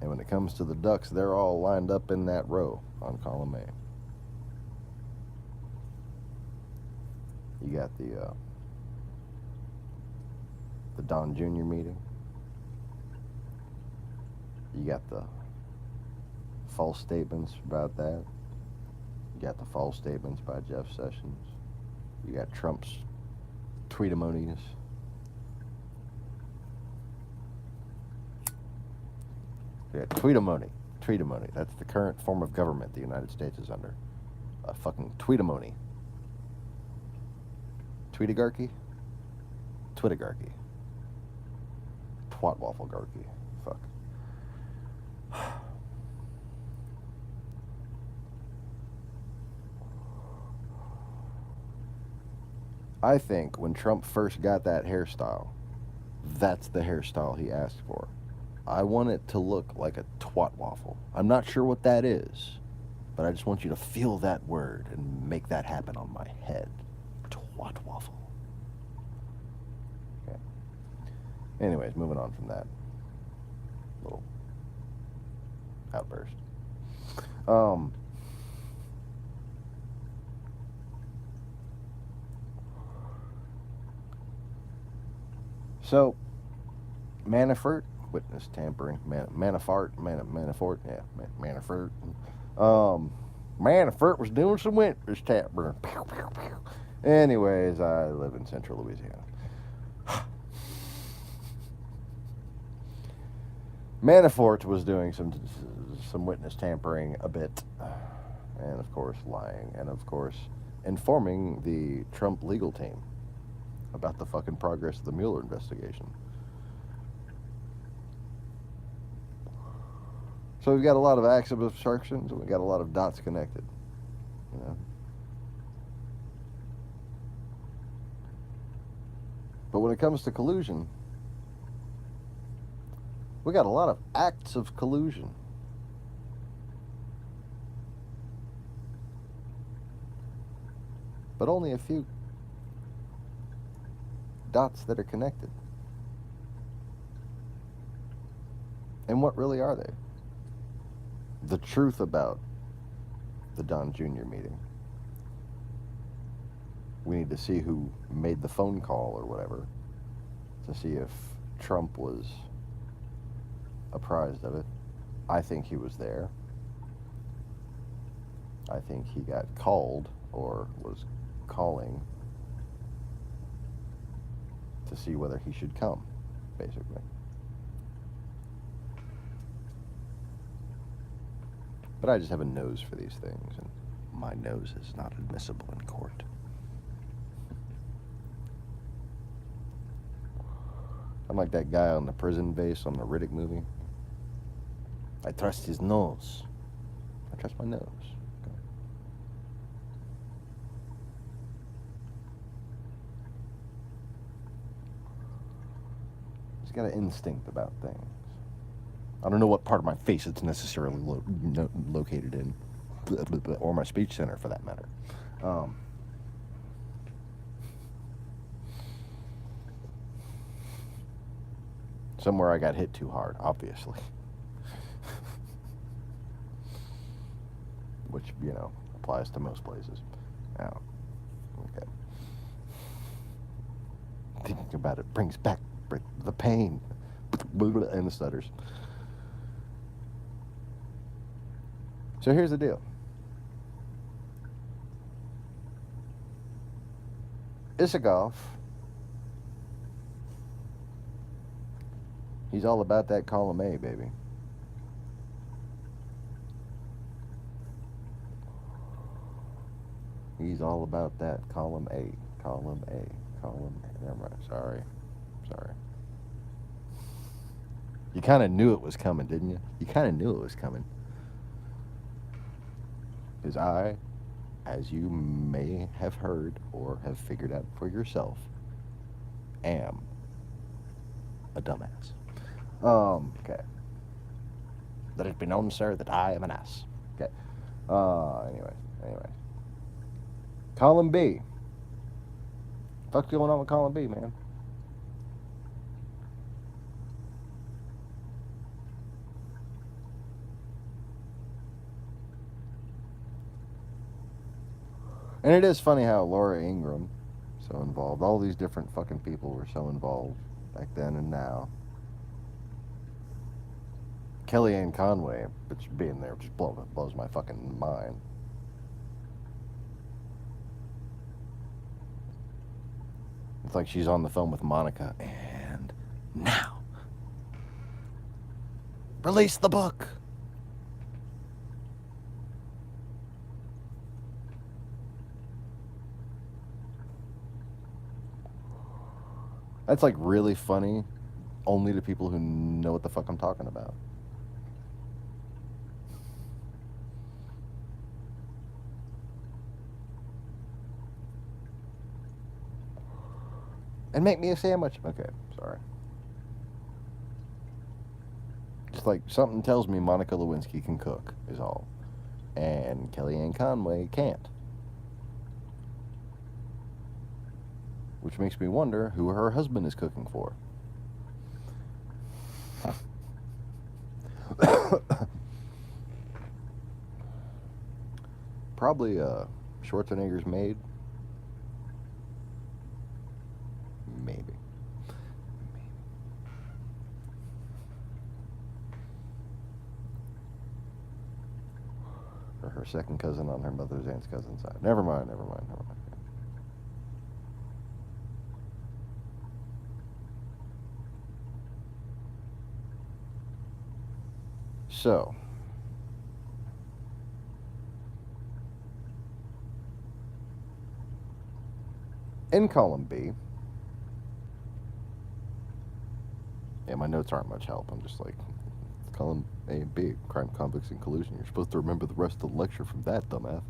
And when it comes to the ducks, they're all lined up in that row on column A. You got the Don Jr. meeting. You got the false statements about that. You got the false statements by Jeff Sessions. You got Trump's tweetimonies. Yeah, tweetimony. That's the current form of government the United States is under. A fucking tweetimony. Tweetigarchy? Twitigarchy. Twatwafflegarchy. Fuck. I think when Trump first got that hairstyle, that's the hairstyle he asked for. I want it to look like a twat waffle. I'm not sure what that is, But I just want you to feel that word and make that happen on my head. Twat waffle. Okay. Anyways, moving on from that little outburst. So, Manafort, witness tampering, Manafort, yeah, Manafort. Manafort was doing some witness tampering. Pew, pew, pew. Anyways, I live in central Louisiana. Manafort was doing some witness tampering a bit, and of course lying, and of course informing the Trump legal team about the fucking progress of the Mueller investigation. So we've got a lot of acts of obstructions, and we've got a lot of dots connected, you know. But when it comes to collusion, we got a lot of acts of collusion. But only a few dots that are connected. And what really are they? The truth about the Don Jr. meeting. We need to see who made the phone call or whatever to see if Trump was apprised of it. I think he was there. I think he got called or was calling to see whether he should come, basically. But I just have a nose for these things, and my nose is not admissible in court. I'm like that guy on the prison base on the Riddick movie. I trust his nose. I trust my nose. Okay. He's got an instinct about things. I don't know what part of my face it's necessarily located in, or my speech center for that matter. Somewhere I got hit too hard, obviously. Which, you know, applies to most places. Now, okay. Thinking about it brings back the pain and the stutters. So here's the deal. Isikoff, he's all about that column A, baby. He's all about that column A, column A, column A. Never mind. Sorry. You kind of knew it was coming, didn't you? You kind of knew it was coming. Because I, as you may have heard or have figured out for yourself, am a dumbass. Okay. Let it be known, sir, that I am an ass. Okay. Anyway. Column B. What's going on with column B, man? And it is funny how Laura Ingraham, so involved, all these different fucking people were so involved back then and now. Kellyanne Conway, which being there just blows my fucking mind. It's like she's on the phone with Monica, and now, release the book. That's like really funny, only to people who know what the fuck I'm talking about. And make me a sandwich. Okay, sorry. Just like something tells me Monica Lewinsky can cook, is all. And Kellyanne Conway can't. Which makes me wonder who her husband is cooking for. Probably Schwarzenegger's maid. Maybe. Or her second cousin on her mother's aunt's cousin's side. Never mind. So, in column B, yeah, my notes aren't much help. I'm just like, column A and B, crime, convicts, and collusion. You're supposed to remember the rest of the lecture from that, dumbass.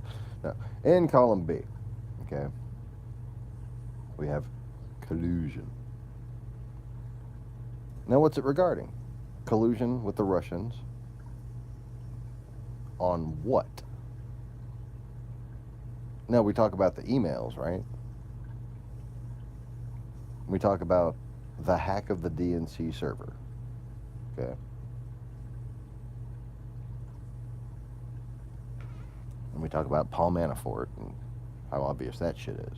Now, in column B, okay, we have collusion. Now, what's it regarding? Collusion with the Russians. On what? Now, we talk about the emails, right? We talk about the hack of the DNC server, okay? And we talk about Paul Manafort and how obvious that shit is,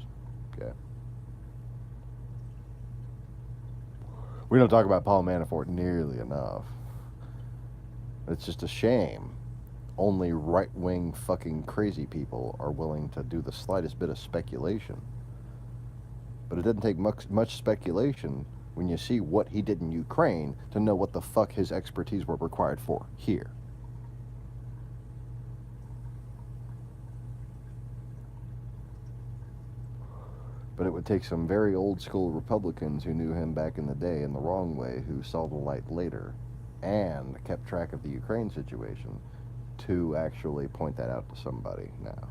okay? We don't talk about Paul Manafort nearly enough. It's just a shame. Only right-wing fucking crazy people are willing to do the slightest bit of speculation. But it doesn't take much speculation when you see what he did in Ukraine to know what the fuck his expertise were required for here. But it would take some very old school Republicans who knew him back in the day in the wrong way, who saw the light later and kept track of the Ukraine situation, to actually point that out to somebody now.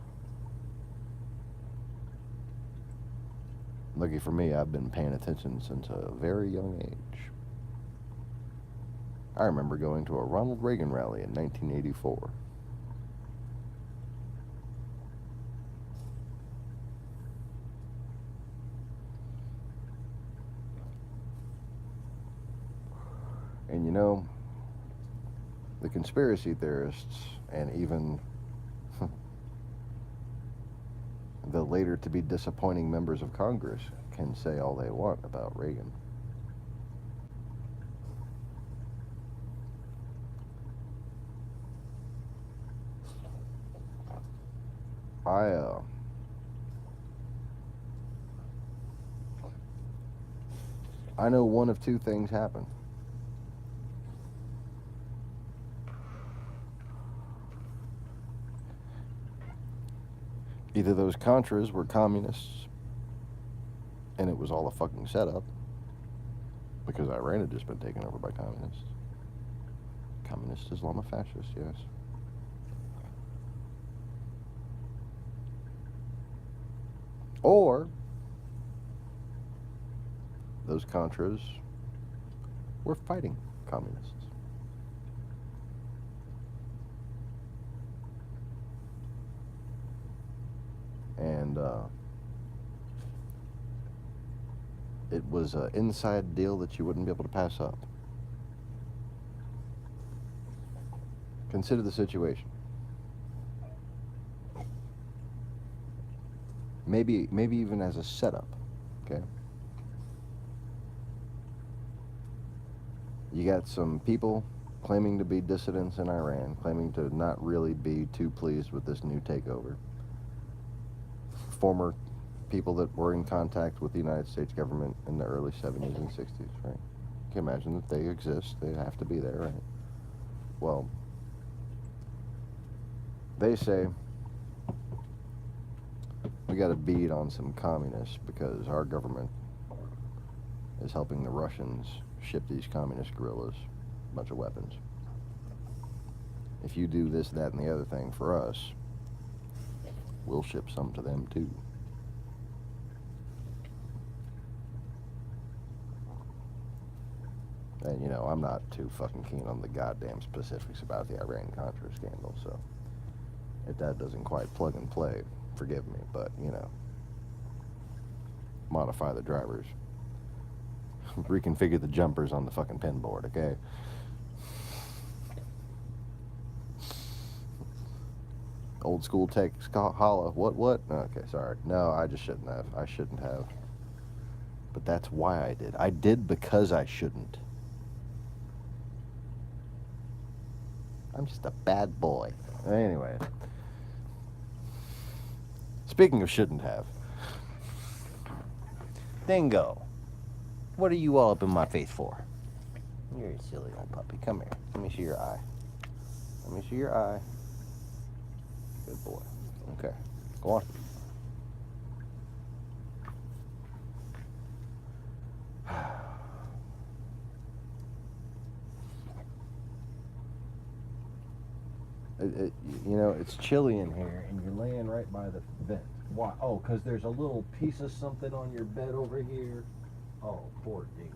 Lucky for me, I've been paying attention since a very young age. I remember going to a Ronald Reagan rally in 1984. And you know, the conspiracy theorists and even the later to be disappointing members of Congress can say all they want about Reagan. I know one of two things happened. Either those Contras were communists and it was all a fucking setup, because Iran had just been taken over by communists. Communist Islamofascists, yes. Or those Contras were fighting communists. And it was an inside deal that you wouldn't be able to pass up. Consider the situation. Maybe even as a setup, okay? You got some people claiming to be dissidents in Iran, claiming to not really be too pleased with this new takeover. Former people that were in contact with the United States government in the early 70s and 60s, right? You can imagine that they exist. They have to be there, right? Well, they say, we got to beat on some communists because our government is helping the Russians ship these communist guerrillas a bunch of weapons. If you do this, that, and the other thing for us, we'll ship some to them too. And you know, I'm not too fucking keen on the goddamn specifics about the Iran-Contra scandal, so If that doesn't quite plug and play, forgive me, but, you know, modify the drivers. Reconfigure the jumpers on the fucking pin board, okay? Old school tech holla. What? Okay, sorry. No, I just shouldn't have. I shouldn't have. But that's why I did. I did because I shouldn't. I'm just a bad boy. Anyway. Speaking of shouldn't have. Dingo. What are you all up in my face for? You're a silly old puppy. Come here. Let me see your eye. Let me see your eye. Good boy. Okay. Go on. You know, it's chilly in here, and you're laying right by the vent. Why? Oh, because there's a little piece of something on your bed over here. Oh, poor Dingo.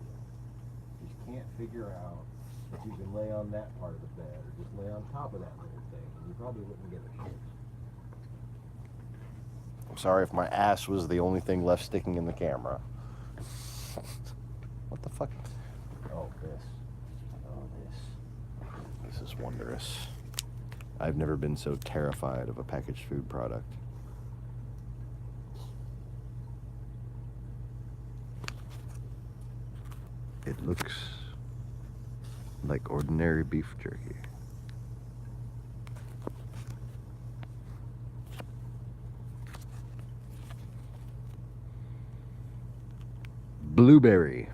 Just can't figure out if you can lay on that part of the bed or just lay on top of that little thing, and you probably wouldn't get a shit. I'm sorry if my ass was the only thing left sticking in the camera. What the fuck? Oh, this. Oh, this. This is wondrous. I've never been so terrified of a packaged food product. It looks like ordinary beef jerky. Blueberry.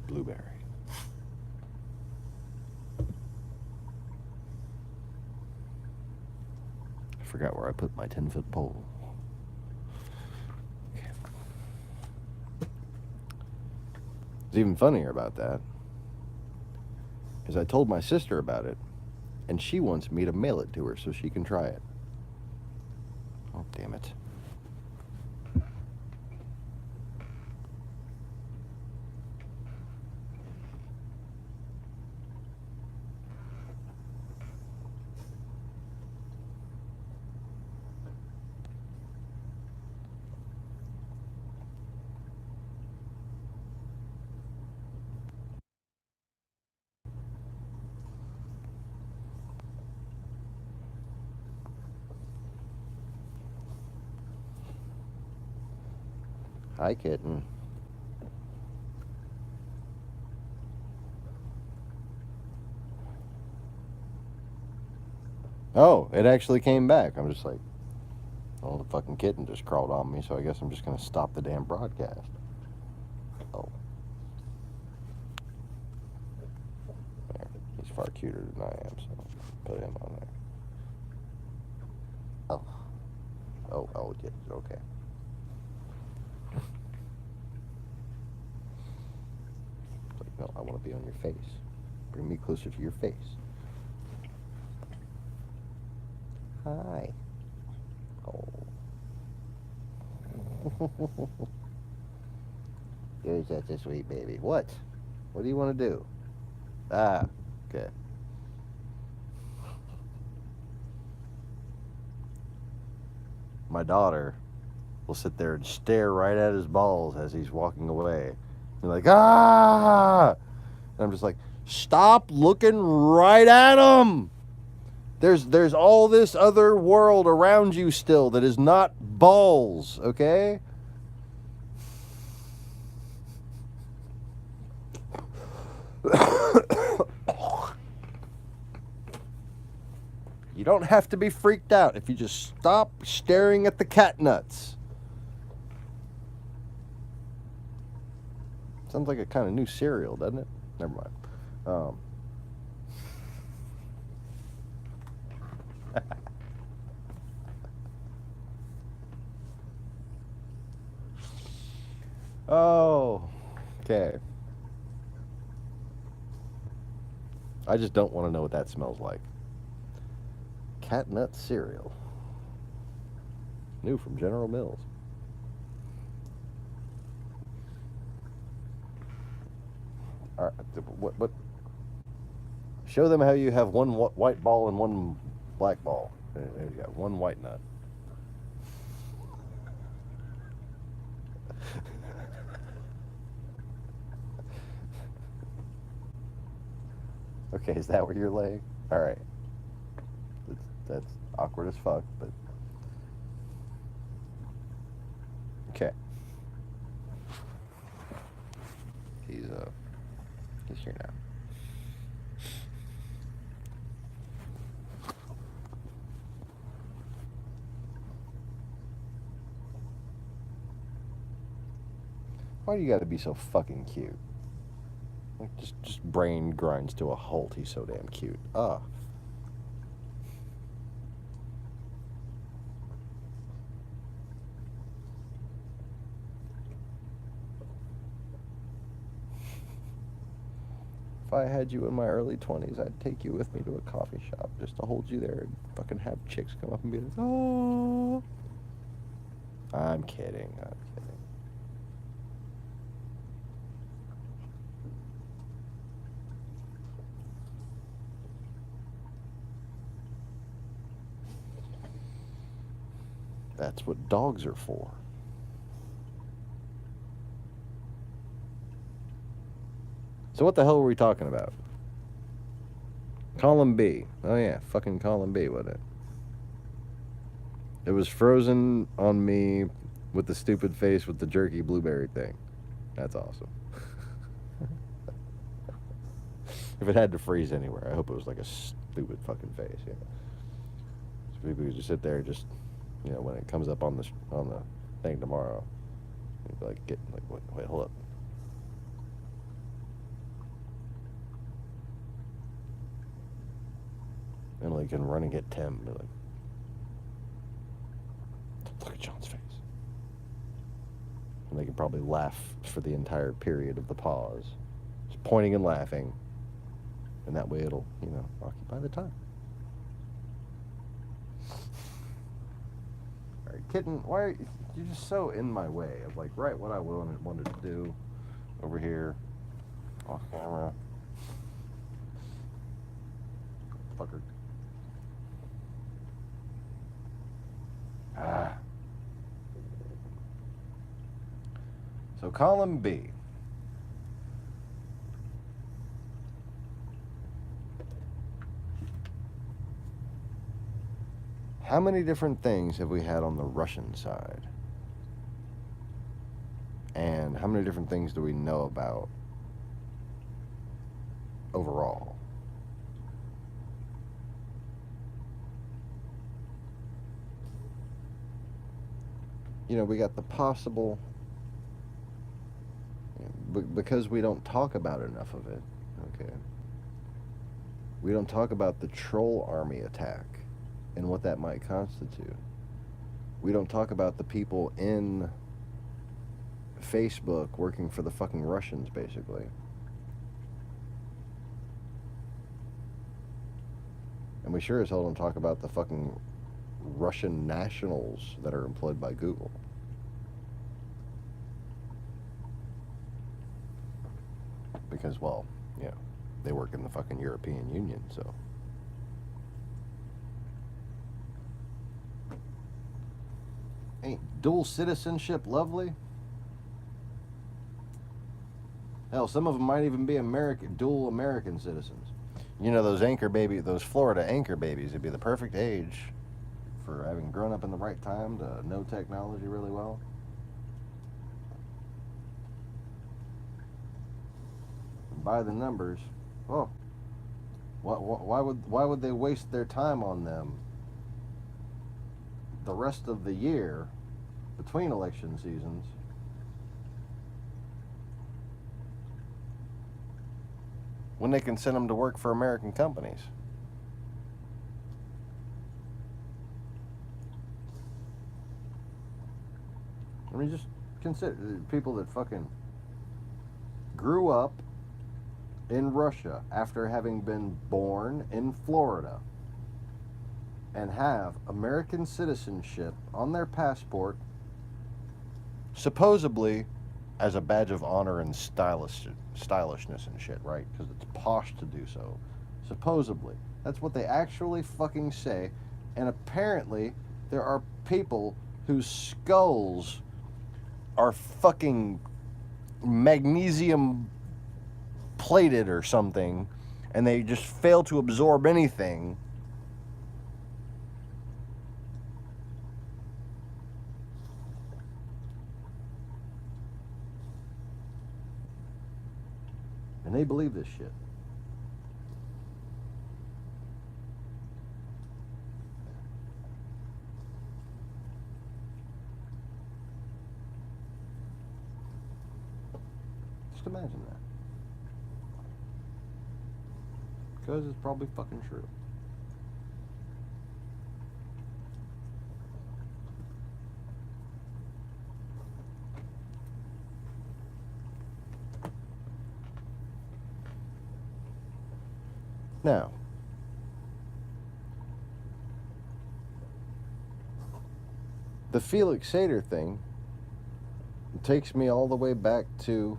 Blueberry. I forgot where I put my 10-foot pole. Okay. What's even funnier about that is I told my sister about it, and she wants me to mail it to her so she can try it. Oh, damn it. Hi, kitten. Oh, it actually came back. I'm just like, oh, the fucking kitten just crawled on me, so I guess I'm just gonna stop the damn broadcast. Oh. There. He's far cuter than I am, so put him on there. Oh. Oh, yeah, okay. No, I want to be on your face. Bring me closer to your face. Hi. Oh. You're such a sweet baby. What? What do you want to do? Ah, okay. My daughter will sit there and stare right at his balls as he's walking away. You're like, ah! And I'm just like, stop looking right at him! There's all this other world around you still that is not balls, okay? You don't have to be freaked out if you just stop staring at the cat nuts. Sounds like a kind of new cereal, doesn't it? Never mind. Oh, okay. I just don't want to know what that smells like. Cat nut cereal. New from General Mills. All right, what? Show them how you have one white ball and one black ball. There you go. One white nut. Okay, is that where you're laying? All right. That's awkward as fuck, but okay. He's here now. Why do you got to be so fucking cute? Like just brain grinds to a halt. He's so damn cute. Ugh. If I had you in my early 20s, I'd take you with me to a coffee shop just to hold you there and fucking have chicks come up and be like, oh. I'm kidding. I'm kidding. That's what dogs are for. So what the hell were we talking about? Column B. Oh yeah, fucking column B, wasn't it? It was frozen on me with the stupid face with the jerky blueberry thing. That's awesome. If it had to freeze anywhere, I hope it was like a stupid fucking face. Yeah. So people could just sit there, just when it comes up on the thing tomorrow, you'd be like, wait, hold up. Emily can run and get Tim. Be like, look at John's face. And they can probably laugh for the entire period of the pause. Just pointing and laughing. And that way it'll, occupy the time. All right, kitten, why are you just so in my way of like right what I wanted to do over here off camera. Fucker. So column B. How many different things have we had on the Russian side? And how many different things do we know about overall? We got the possible, because we don't talk about enough of it, okay? We don't talk about the troll army attack and what that might constitute. We don't talk about the people in Facebook working for the fucking Russians, basically. And we sure as hell don't talk about the fucking Russian nationals that are employed by Google. Because, well, they work in the fucking European Union, so. Ain't dual citizenship lovely? Hell, some of them might even be dual American citizens. Those Florida anchor babies would be the perfect age for having grown up in the right time to know technology really well. By the numbers, why would they waste their time on them the rest of the year between election seasons when they can send them to work for American companies? I mean, just consider people that fucking grew up in Russia after having been born in Florida and have American citizenship on their passport, supposedly as a badge of honor and stylishness and shit, right? Because it's posh to do so. Supposedly. That's what they actually fucking say. And apparently, there are people whose skulls are fucking magnesium plated or something, and they just fail to absorb anything. And they believe this shit. Just imagine that. Because it's probably fucking true. Now, the Felix Sater thing takes me all the way back to,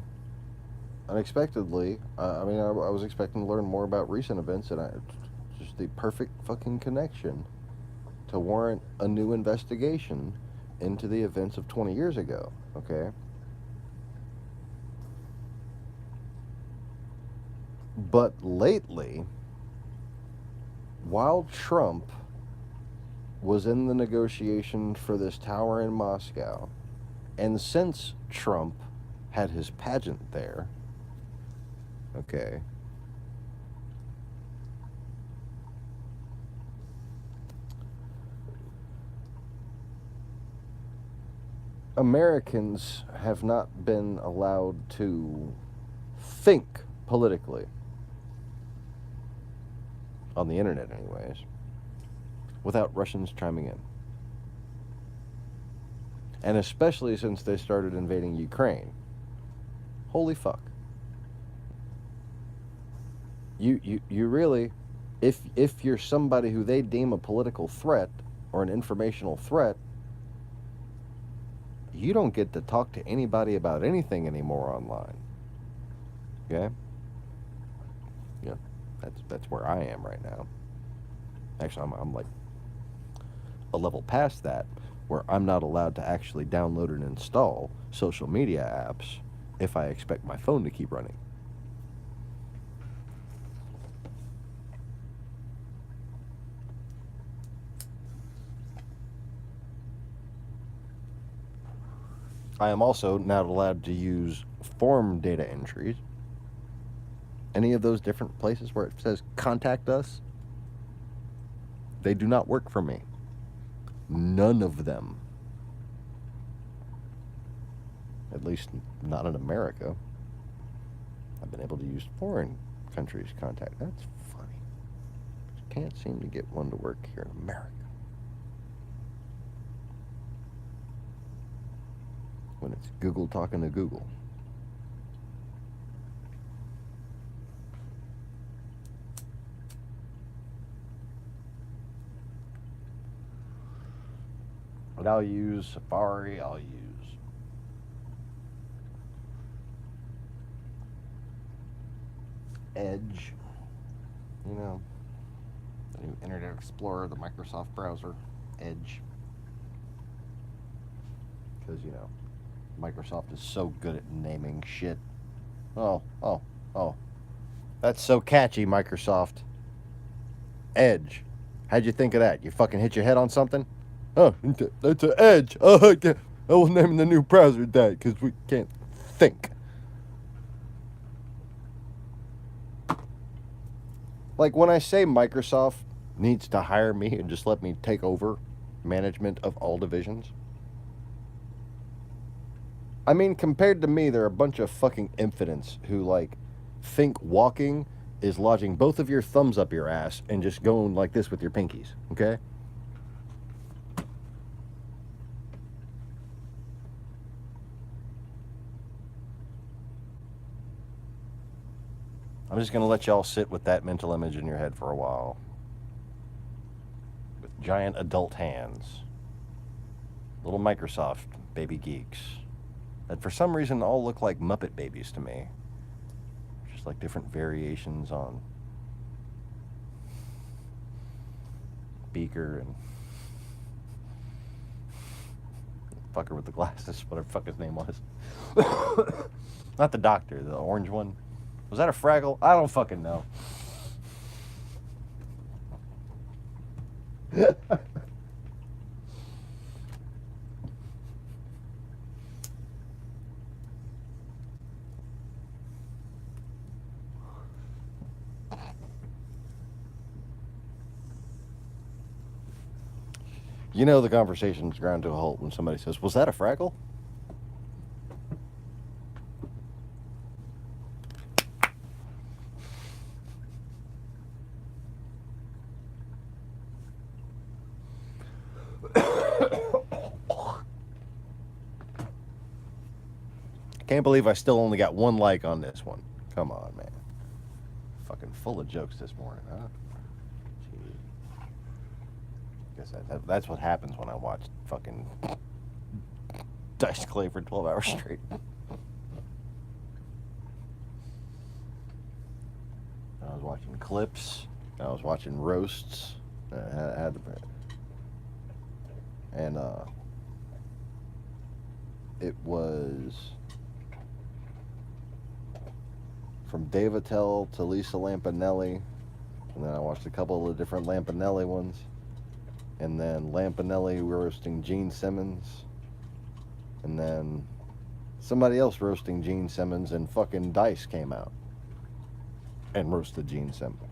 unexpectedly, I was expecting to learn more about recent events, and just the perfect fucking connection to warrant a new investigation into the events of 20 years ago, okay? But lately, while Trump was in the negotiation for this tower in Moscow, and since Trump had his pageant there, okay, Americans have not been allowed to think politically, on the internet anyways, without Russians chiming in. And especially since they started invading Ukraine. Holy fuck. You really, if you're somebody who they deem a political threat or an informational threat, you don't get to talk to anybody about anything anymore online. Okay? Yeah, that's where I am right now. Actually, I'm like a level past that, where I'm not allowed to actually download and install social media apps if I expect my phone to keep running. I am also not allowed to use form data entries. Any of those different places where it says contact us, they do not work for me. None of them. At least not in America. I've been able to use foreign countries' contact. That's funny. Just can't seem to get one to work here in America. When it's Google talking to Google. But I'll use Safari, I'll use Edge, you know, the new Internet Explorer, the Microsoft browser, Edge. Because, you know, Microsoft is so good at naming shit. Oh. That's so catchy, Microsoft. Edge. How'd you think of that? You fucking hit your head on something? Oh, that's an Edge. Oh, I will name the new browser that because we can't think. Like when I say Microsoft needs to hire me and just let me take over management of all divisions, I mean, compared to me, there are a bunch of fucking infidents who, like, think walking is lodging both of your thumbs up your ass and just going like this with your pinkies, okay? I'm just going to let y'all sit with that mental image in your head for a while. With giant adult hands. Little Microsoft baby geeks. That for some reason all look like Muppet babies to me. Just like different variations on Beaker and fucker with the glasses, whatever the fuck his name was. Not the doctor, the orange one. Was that a Fraggle? I don't fucking know. You know the conversation's ground to a halt when somebody says, "Was that a Fraggle?" Can't believe I still only got one like on this one. Come on, man. Fucking full of jokes this morning, huh? Gee. Guess that's what happens when I watch fucking Dice Clay for 12 hours straight. I was watching clips. I was watching roasts. It was from Dave Attell to Lisa Lampanelli, and then I watched a couple of different Lampanelli ones, and then Lampanelli roasting Gene Simmons, and then somebody else roasting Gene Simmons, and fucking Dice came out and roasted Gene Simmons.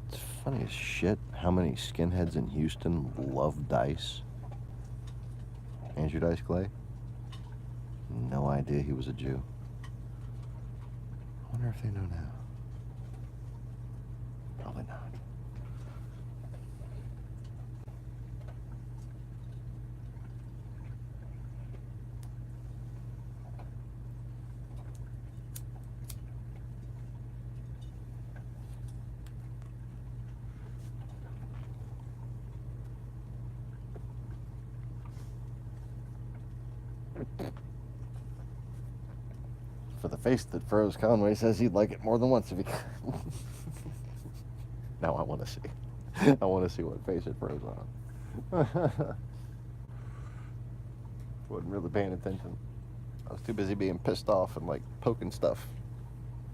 It's funny as shit how many skinheads in Houston love Dice. Andrew Dice Clay? No idea he was a Jew. I wonder if they know now. Probably not. For the face that froze, Conway says he'd like it more than once if he could. Now I want to see. I want to see what face it froze on. Wasn't really paying attention. I was too busy being pissed off and like poking stuff.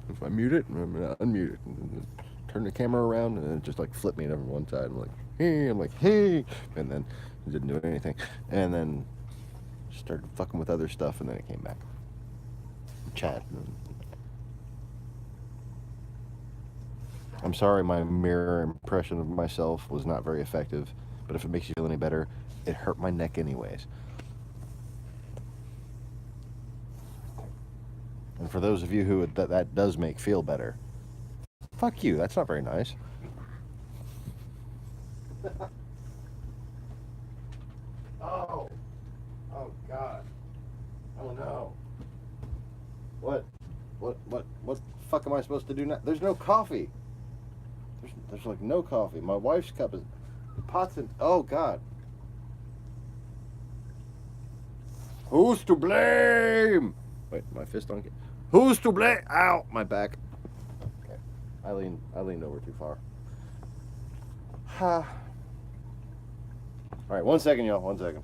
If I mute it, I'm gonna unmute it. And turn the camera around and it just like flipped me over one side. I'm like, hey, and then it didn't do anything. And then started fucking with other stuff, and then it came back. Chat. I'm sorry my mirror impression of myself was not very effective, but if it makes you feel any better, it hurt my neck anyways. And for those of you who that does make feel better, fuck you, that's not very nice. Oh God. Oh no. What the fuck am I supposed to do now? There's no coffee. There's like no coffee. My wife's cup is pots and oh God. Who's to blame? Wait, my fist on. Who's to blame? Ow, my back. Okay, I leaned over too far. Ha. All right, 1 second, y'all. 1 second.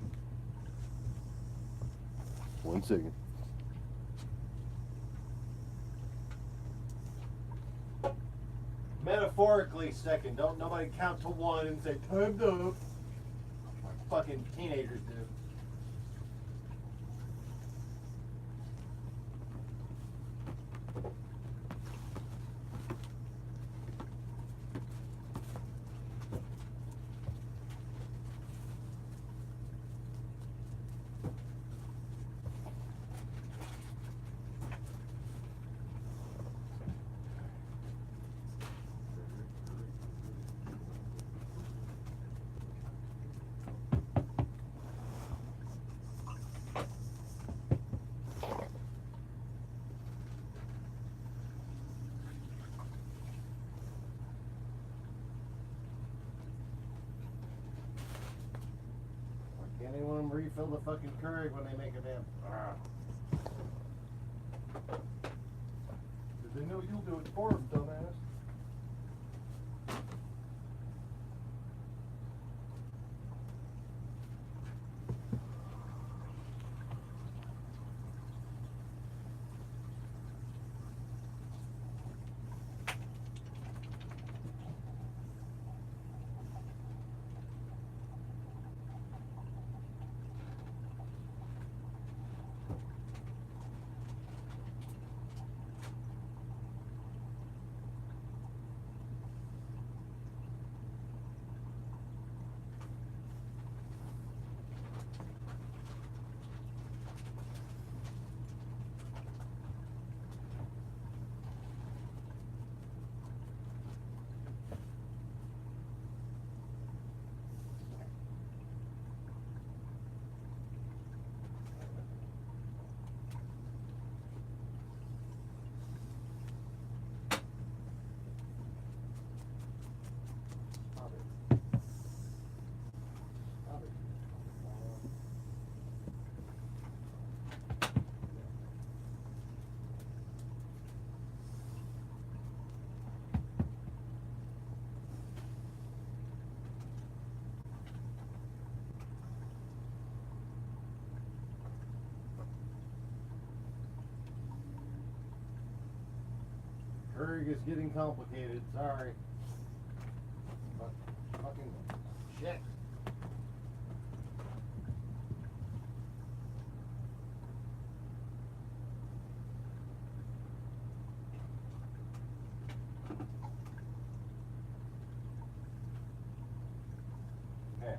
1 second. Metaphorically second. Don't nobody count to one and say time's up. Like fucking teenagers do. them refill the fucking Keurig when they make a damn. Because they know you'll do it for them, dumbass. Keurig is getting complicated. Sorry. But fucking shit. Okay.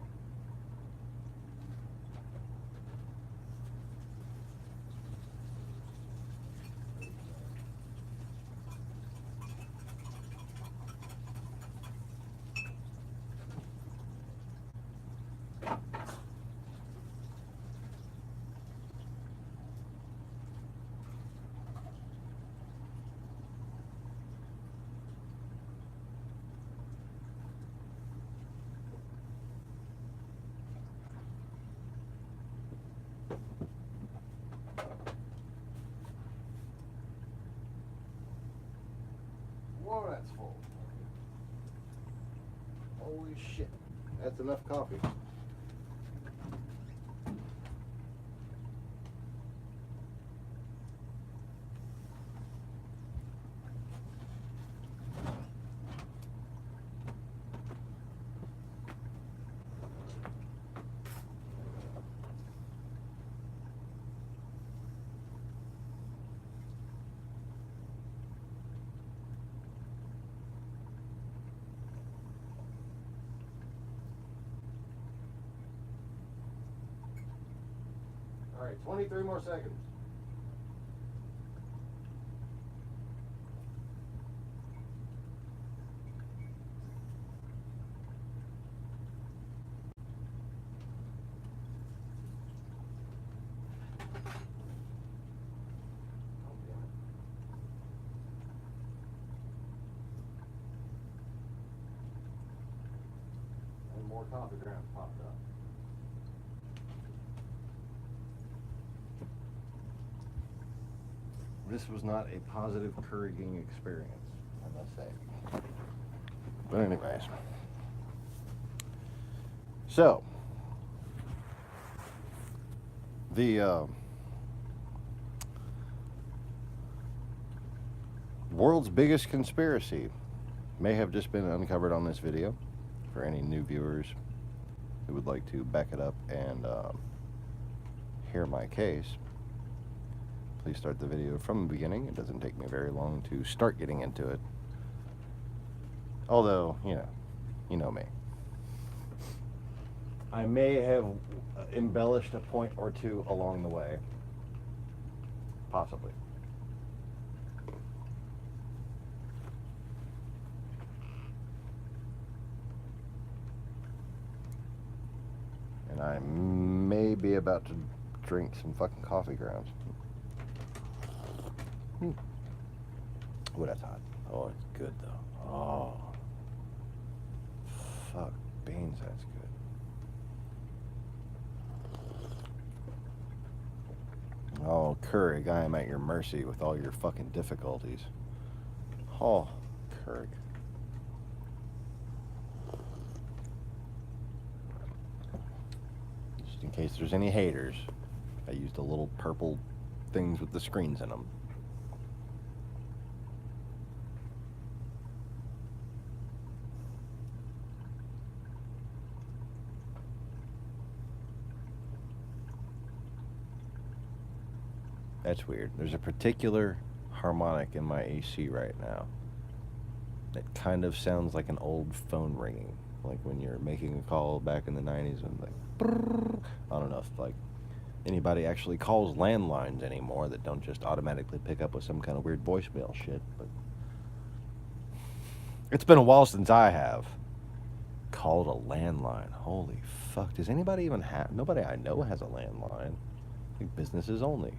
Whoa, that's full. Holy shit. That's enough coffee. All right, 23 more seconds. And more coffee grounds popped up. This was not a positive Keuriging experience, I must say. But anyways. So, the world's biggest conspiracy may have just been uncovered on this video for any new viewers who would like to back it up and hear my case. Please start the video from the beginning. It doesn't take me very long to start getting into it. Although, you know me. I may have embellished a point or two along the way. Possibly. And I may be about to drink some fucking coffee grounds. Oh, that's hot. Oh, it's good though. Oh. Fuck beans, that's good. Oh, Keurig, I am at your mercy with all your fucking difficulties. Oh, Keurig. Just in case there's any haters, I used the little purple things with the screens in them. That's weird. There's a particular harmonic in my AC right now that kind of sounds like an old phone ringing, like when you're making a call back in the 90s and like, brrr. I don't know if like anybody actually calls landlines anymore that don't just automatically pick up with some kind of weird voicemail shit, but it's been a while since I have called a landline. Holy fuck. Does anybody even have, nobody I know has a landline. I think businesses only.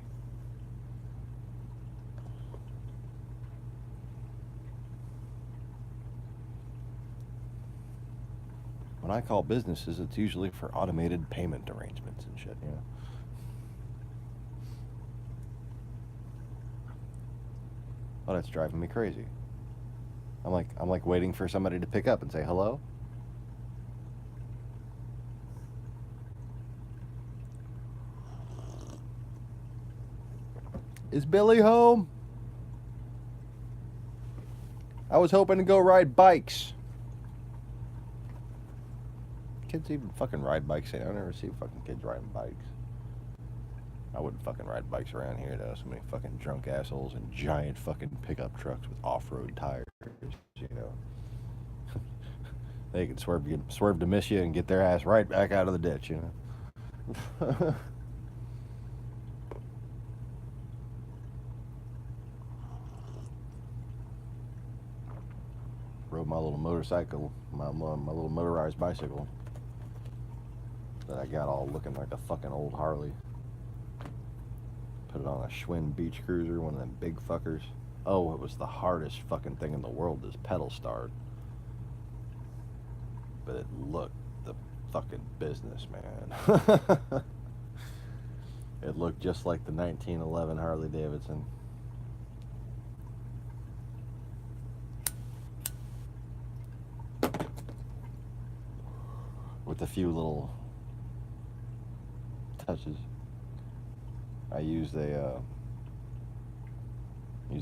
When I call businesses, it's usually for automated payment arrangements and shit, you know. Oh, that's driving me crazy. I'm like waiting for somebody to pick up and say hello. Is Billy home? I was hoping to go ride bikes. Kids even fucking ride bikes. I never see fucking kids riding bikes. I wouldn't fucking ride bikes around here though. So many fucking drunk assholes and giant fucking pickup trucks with off-road tires, you know. They can swerve to miss you and get their ass right back out of the ditch, you know. Rode my little motorcycle, my little motorized bicycle that I got all looking like a fucking old Harley. Put it on a Schwinn Beach Cruiser, one of them big fuckers. Oh, it was the hardest fucking thing in the world, this pedal start. But it looked the fucking business, man. It looked just like the 1911 Harley Davidson. With a few little touches. I used the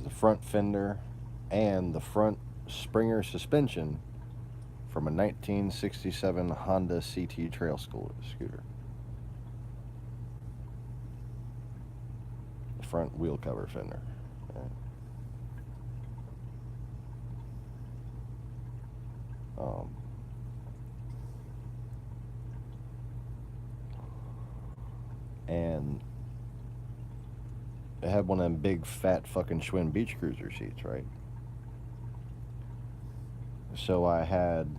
front fender and the front Springer suspension from a 1967 Honda CT trail scooter. The front wheel cover fender. Yeah. And it had one of them big fat fucking Schwinn Beach Cruiser seats, right? So I had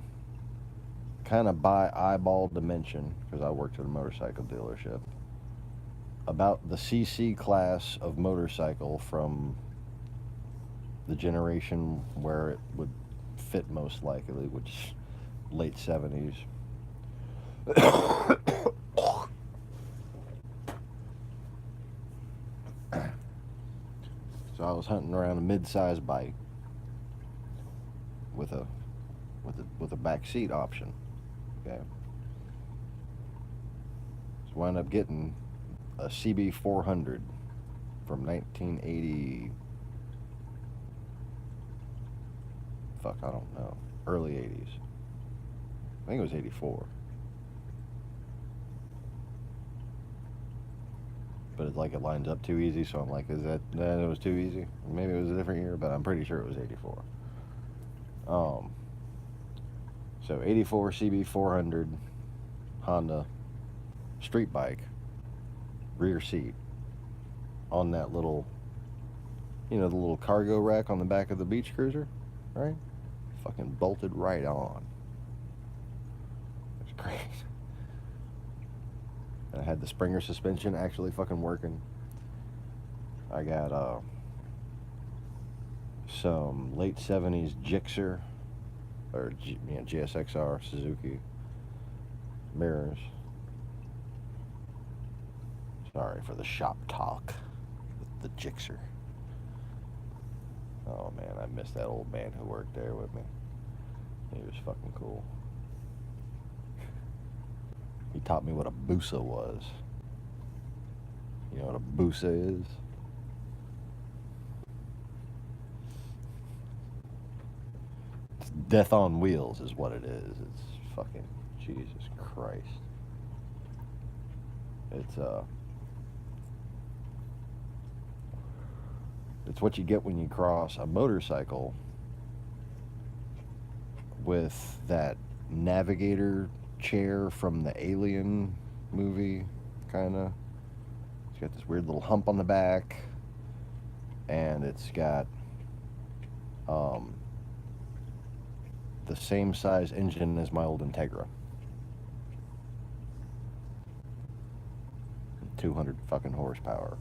kind of by eyeball dimension, because I worked at a motorcycle dealership, about the CC class of motorcycle from the generation where it would fit most likely, which is late 70s. So I was hunting around a mid-sized bike with a back seat option. Okay. So wound up getting a CB 400 from 1980. Fuck, I don't know. Early 80s. I think it was 84. But it's like it lines up too easy, so I'm like, is that it was too easy? Maybe it was a different year, but I'm pretty sure it was 84. So 84 CB 400 Honda street bike, rear seat, on that little, you know, the little cargo rack on the back of the beach cruiser, right? Fucking bolted right on. It's great. I had the Springer suspension actually fucking working. I got some late 70s Gixxer, or GSXR Suzuki mirrors. Sorry for the shop talk. the Gixxer. Oh man, I miss that old man who worked there with me. He was fucking cool. He taught me what a busa was. You know what a busa is? It's death on wheels is what it is. It's fucking Jesus Christ. It's what you get when you cross a motorcycle with that navigator chair from the Alien movie, kind of. It's got this weird little hump on the back, and it's got the same size engine as my old Integra. 200 fucking horsepower.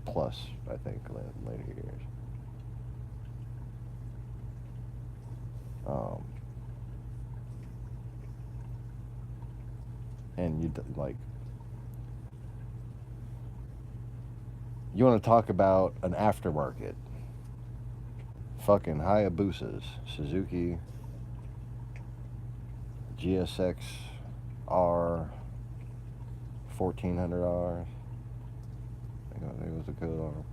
Plus, I think, later years. And you want to talk about an aftermarket? Fucking Hayabusas, Suzuki GSX R 1400R. I think it was a code on them.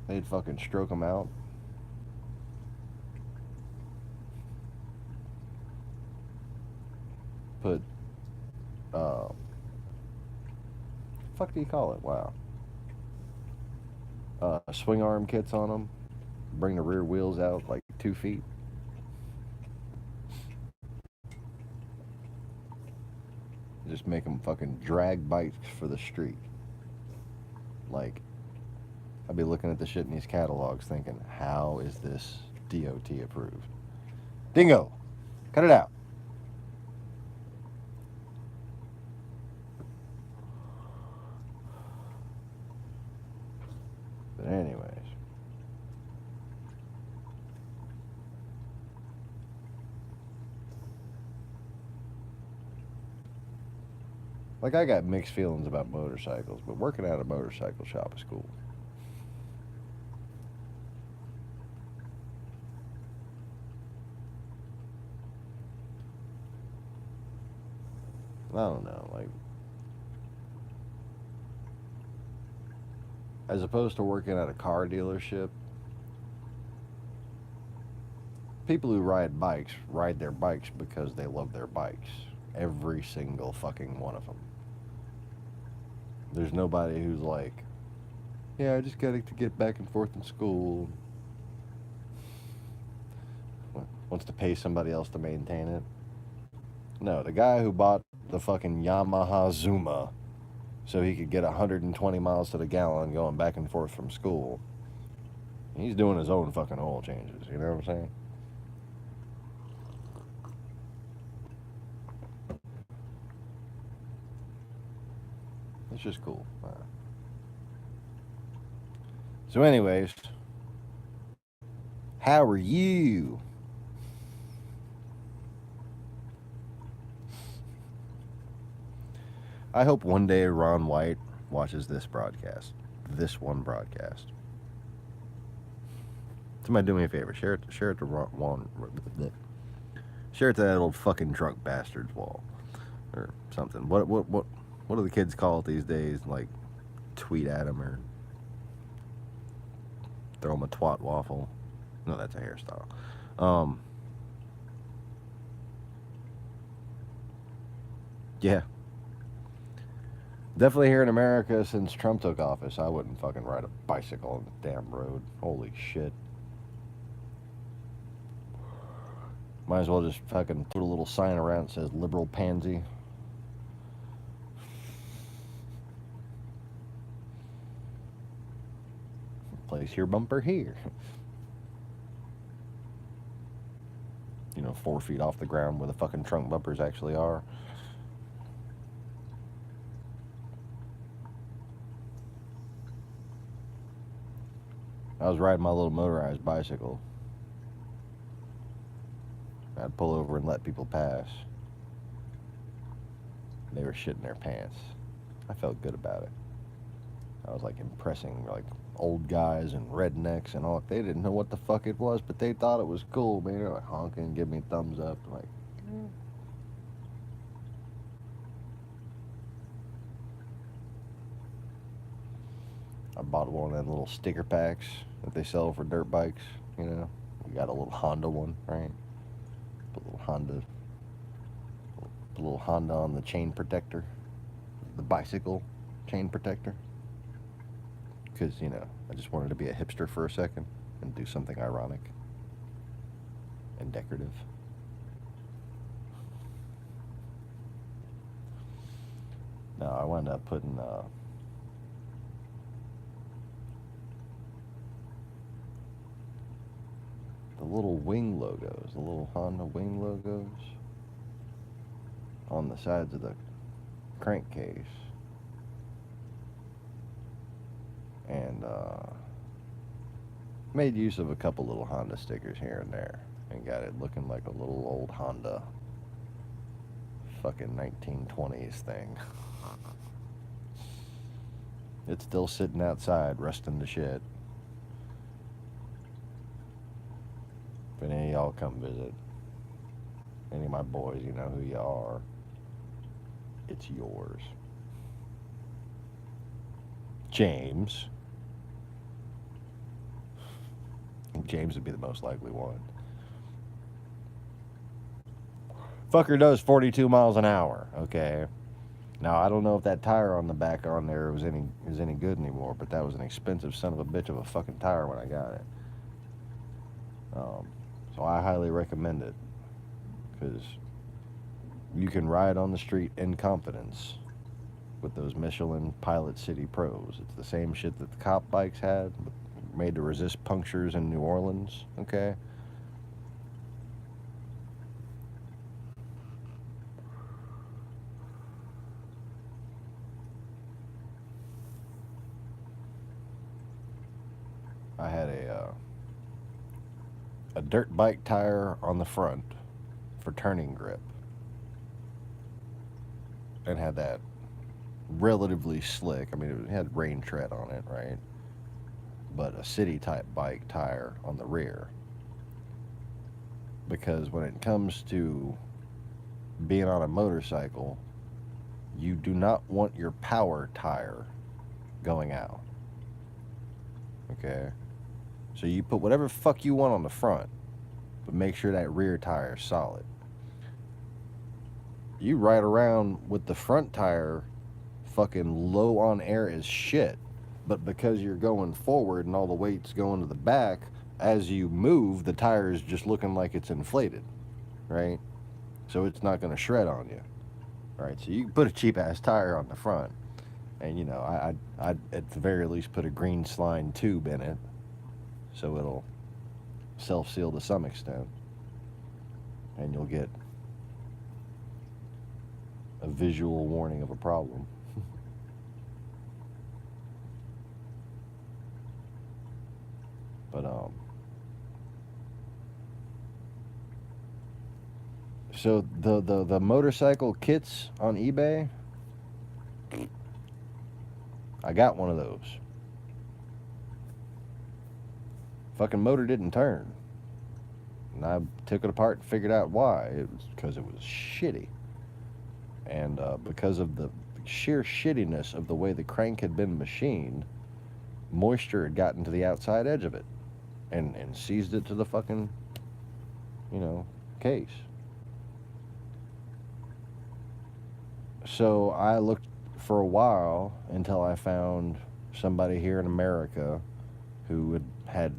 They'd fucking stroke them out. Put, fuck do you call it? Wow. Swing arm kits on them. Bring the rear wheels out like 2 feet. Just make them fucking drag bikes for the street. Like, I'd be looking at the shit in these catalogs thinking, how is this DOT approved? Dingo! Cut it out. But anyways. Like, I got mixed feelings about motorcycles, but working at a motorcycle shop is cool. I don't know, like, as opposed to working at a car dealership, people who ride bikes ride their bikes because they love their bikes. Every single fucking one of them. There's nobody who's like, yeah, I just got to get back and forth in school. Wants to pay somebody else to maintain it. No, the guy who bought the fucking Yamaha Zuma so he could get 120 miles to the gallon going back and forth from school, he's doing his own fucking oil changes, you know what I'm saying? It's just cool. So anyways, how are you? I hope one day Ron White watches this broadcast. This one broadcast. Somebody do me a favor. Share it to Ron. Share it to that old fucking drunk bastard's wall. Or something. What do the kids call it these days? Like, tweet at him or throw him a twat waffle. No, that's a hairstyle. Yeah. Definitely here in America, since Trump took office, I wouldn't fucking ride a bicycle on the damn road. Holy shit. Might as well just fucking put a little sign around that says liberal pansy. Place your bumper here. 4 feet off the ground where the fucking trunk bumpers actually are. I was riding my little motorized bicycle. I'd pull over and let people pass. They were shitting their pants. I felt good about it. I was like impressing like old guys and rednecks and all. They didn't know what the fuck it was, but they thought it was cool, man. They're like honking, give me thumbs up. I'm like, I bought one of them little sticker packs that they sell for dirt bikes. You know, we got a little Honda one, right? Put a little Honda on the chain protector, the bicycle chain protector. Because, you know, I just wanted to be a hipster for a second and do something ironic and decorative. No, I wound up putting the little wing logos, the little Honda wing logos on the sides of the crankcase. And made use of a couple little Honda stickers here and there and got it looking like a little old Honda fucking 1920s thing. It's still sitting outside rusting to shit. If any of y'all come visit, any of my boys, you know who you are. It's yours. James. James would be the most likely one. Fucker does 42 miles an hour, okay? Now, I don't know if that tire on the back on there is any good anymore, but that was an expensive son of a bitch of a fucking tire when I got it. So I highly recommend it, because you can ride on the street in confidence with those Michelin Pilot City Pros. It's the same shit that the cop bikes had, but made to resist punctures in New Orleans, okay? I had a dirt bike tire on the front for turning grip, and had that relatively slick, I mean, it had rain tread on it, right? But a city type bike tire on the rear. Because when it comes to being on a motorcycle, you do not want your power tire going out. Okay? So you put whatever fuck you want on the front, but make sure that rear tire is solid. You ride around with the front tire fucking low on air as shit, but because you're going forward and all the weight's going to the back, as you move, the tire is just looking like it's inflated, right? So it's not going to shred on you, right? So you can put a cheap ass tire on the front, and you know, I'd at the very least put a green slime tube in it, so it'll self-seal to some extent, and you'll get a visual warning of a problem. But so the motorcycle kits on eBay, I got one of those. Fucking motor didn't turn, and I took it apart and figured out why. It was because it was shitty, and because of the sheer shittiness of the way the crank had been machined, moisture had gotten to the outside edge of it and seized it to the fucking, you know, case. So I looked for a while until I found somebody here in America who had,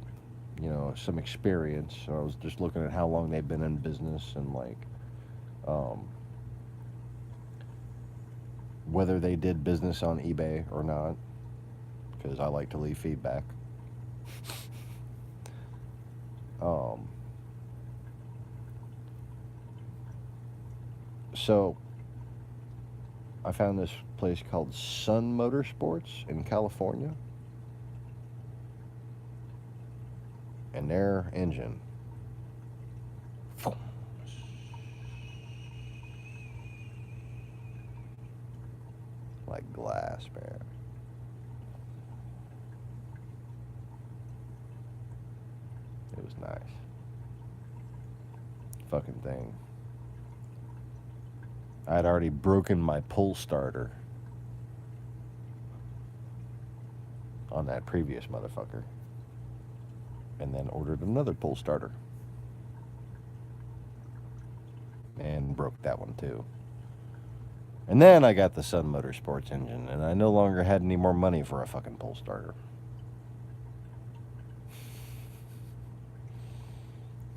you know, some experience. So I was just looking at how long they've been in business and like whether they did business on eBay or not, because I like to leave feedback. So I found this place called Sun Motorsports in California, and their engine like glass, man. It was nice. Fucking thing. I had already broken my pull starter on that previous motherfucker, and then ordered another pull starter and broke that one too. And then I got the Sun Motorsports engine, and I no longer had any more money for a fucking pull starter.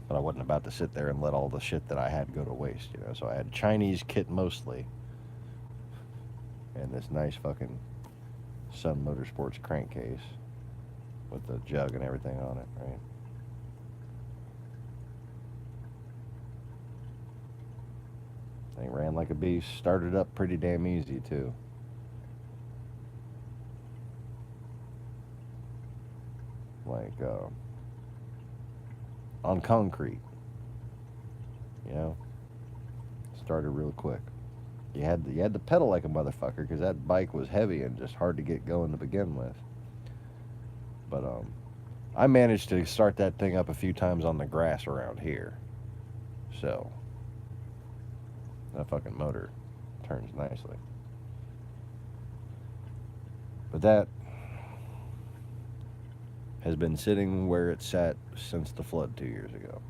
But I wasn't about to sit there and let all the shit that I had go to waste, you know. So I had Chinese kit mostly, and this nice fucking Sun Motorsports crankcase with the jug and everything on it, right? Thing ran like a beast. Started up pretty damn easy too. Like on concrete, you know. Started real quick. You had to pedal like a motherfucker because that bike was heavy and just hard to get going to begin with. But I managed to start that thing up a few times on the grass around here, so that fucking motor turns nicely. But that has been sitting where it sat since the flood 2 years ago.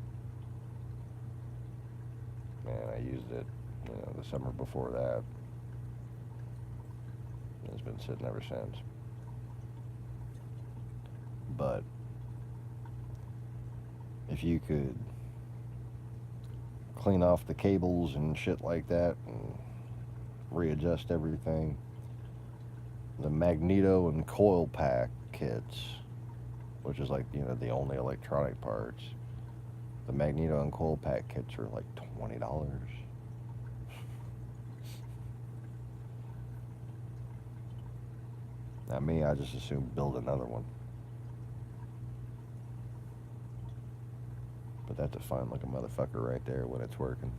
And I used it, you know, the summer before that. It's been sitting ever since. But if you could clean off the cables and shit like that and readjust everything, the magneto and coil pack kits, which is like, you know, the only electronic parts, the magneto and coil pack kits are like $20. Now me, I just assume build another one. But that's a fine looking motherfucker right there when it's working.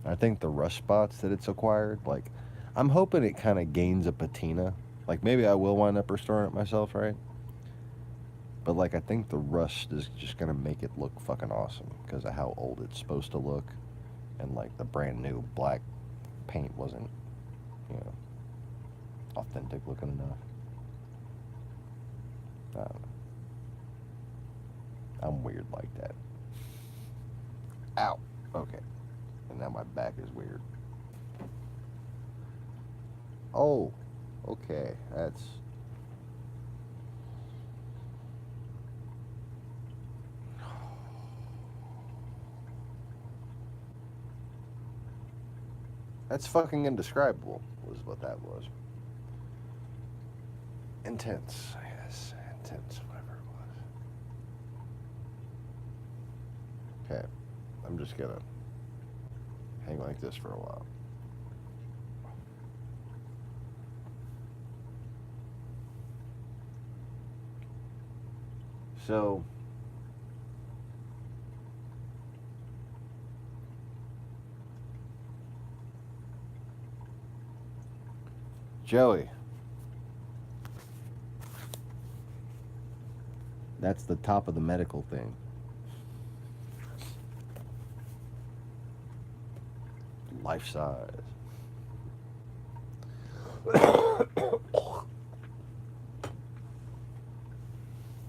I think the rust spots that it's acquired, like, I'm hoping it kind of gains a patina. Like, maybe I will wind up restoring it myself, right? But, like, I think the rust is just going to make it look fucking awesome because of how old it's supposed to look. And, like, the brand new black paint wasn't, you know, authentic looking enough. I don't know. I'm weird like that. Ow. Okay. And now my back is weird. Oh. Okay. That's... That's fucking indescribable, was what that was. Intense, yes. Intense, whatever it was. Okay. I'm just gonna hang like this for a while. So, Joey, that's the top of the medical thing. Life size.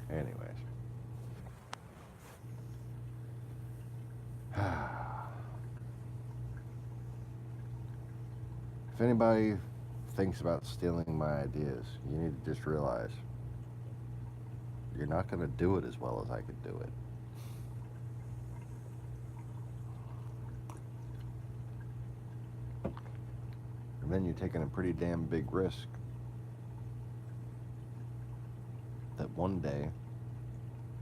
Anyways. If anybody thinks about stealing my ideas, you need to just realize you're not going to do it as well as I could do it. And then you're taking a pretty damn big risk that one day,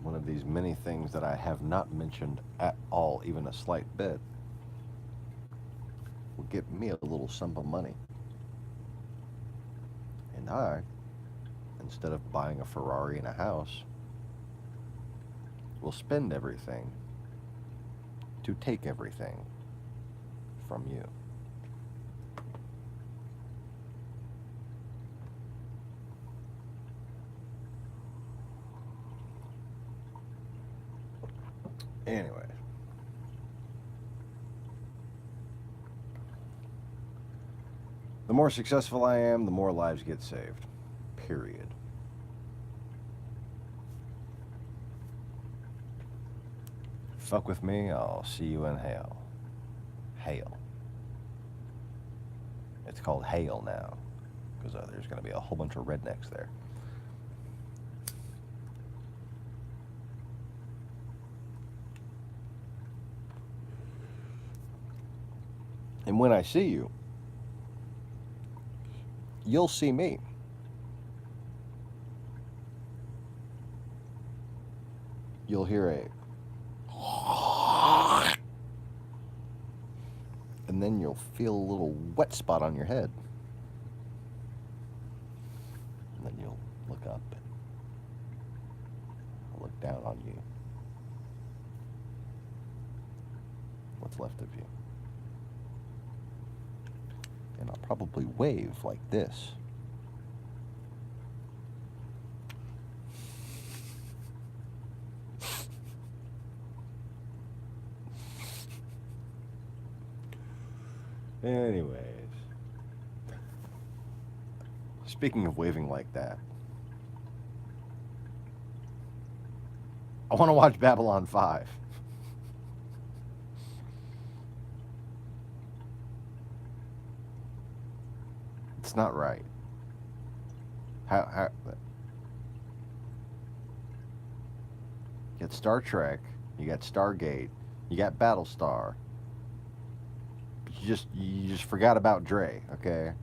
one of these many things that I have not mentioned at all, even a slight bit, will get me a little sum of money. And I, instead of buying a Ferrari and a house, will spend everything to take everything from you. Anyway. The more successful I am, the more lives get saved. Period. Fuck with me, I'll see you in hell. Hail. It's called Hail now, because there's going to be a whole bunch of rednecks there. And when I see you, you'll see me. You'll hear a and then you'll feel a little wet spot on your head. And then you'll look up and I'll look down on you. What's left of you. And I'll probably wave like this. Anyways, speaking of waving like that, I want to watch Babylon 5. It's not right. How you got Star Trek, you got Stargate, you got Battlestar. You just forgot about Dre, okay?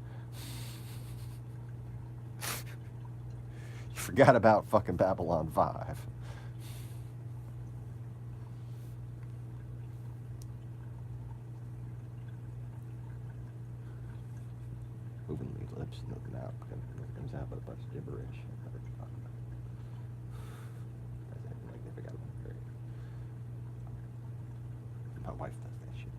You forgot about fucking Babylon 5. Moving these lips, nothing out. It comes out with a bunch of gibberish. Like they forgot about Dre. My wife does that shit.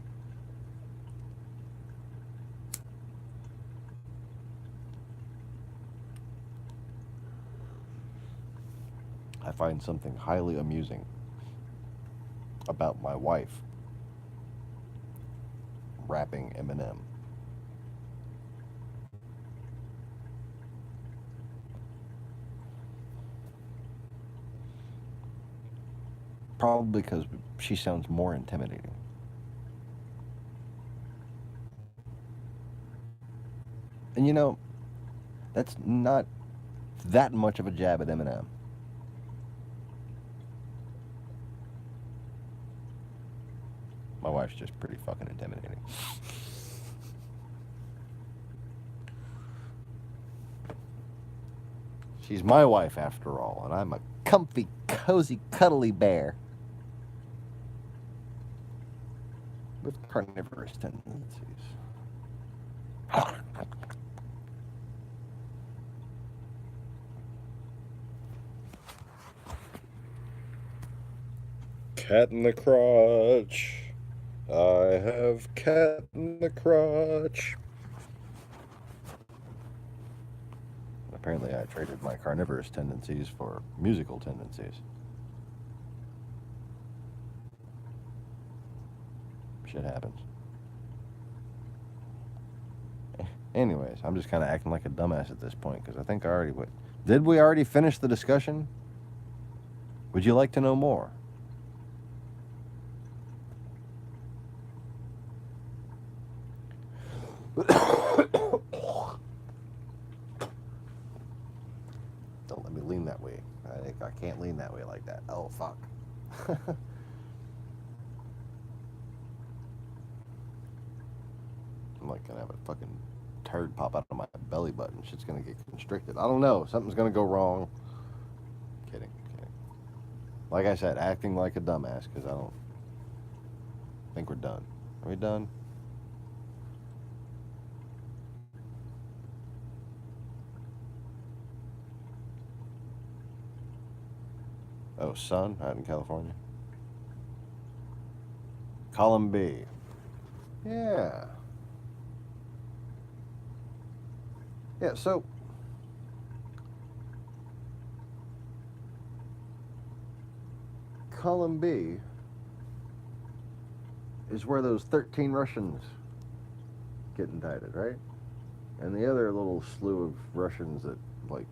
I find something highly amusing about my wife rapping Eminem. Probably because she sounds more intimidating. And you know, that's not that much of a jab at Eminem. My wife's just pretty fucking intimidating. She's my wife after all, and I'm a comfy, cozy, cuddly bear with carnivorous tendencies. Cat in the crotch. I have cat in the crotch. Apparently I traded my carnivorous tendencies for musical tendencies. Shit happens. Anyways, I'm just kind of acting like a dumbass at this point because I think I already would. Did we already finish the discussion? Would you like to know more? Don't let me lean that way. I can't lean that way like that. Oh, fuck. I'm like gonna have a fucking turd pop out of my belly button. Shit's gonna get constricted. I don't know. Something's gonna go wrong. Kidding. Like I said, acting like a dumbass because I don't think we're done. Are we done? Oh, sun out in California. Column B. Yeah. Yeah, so column B is where those 13 Russians get indicted, right? And the other little slew of Russians that, like,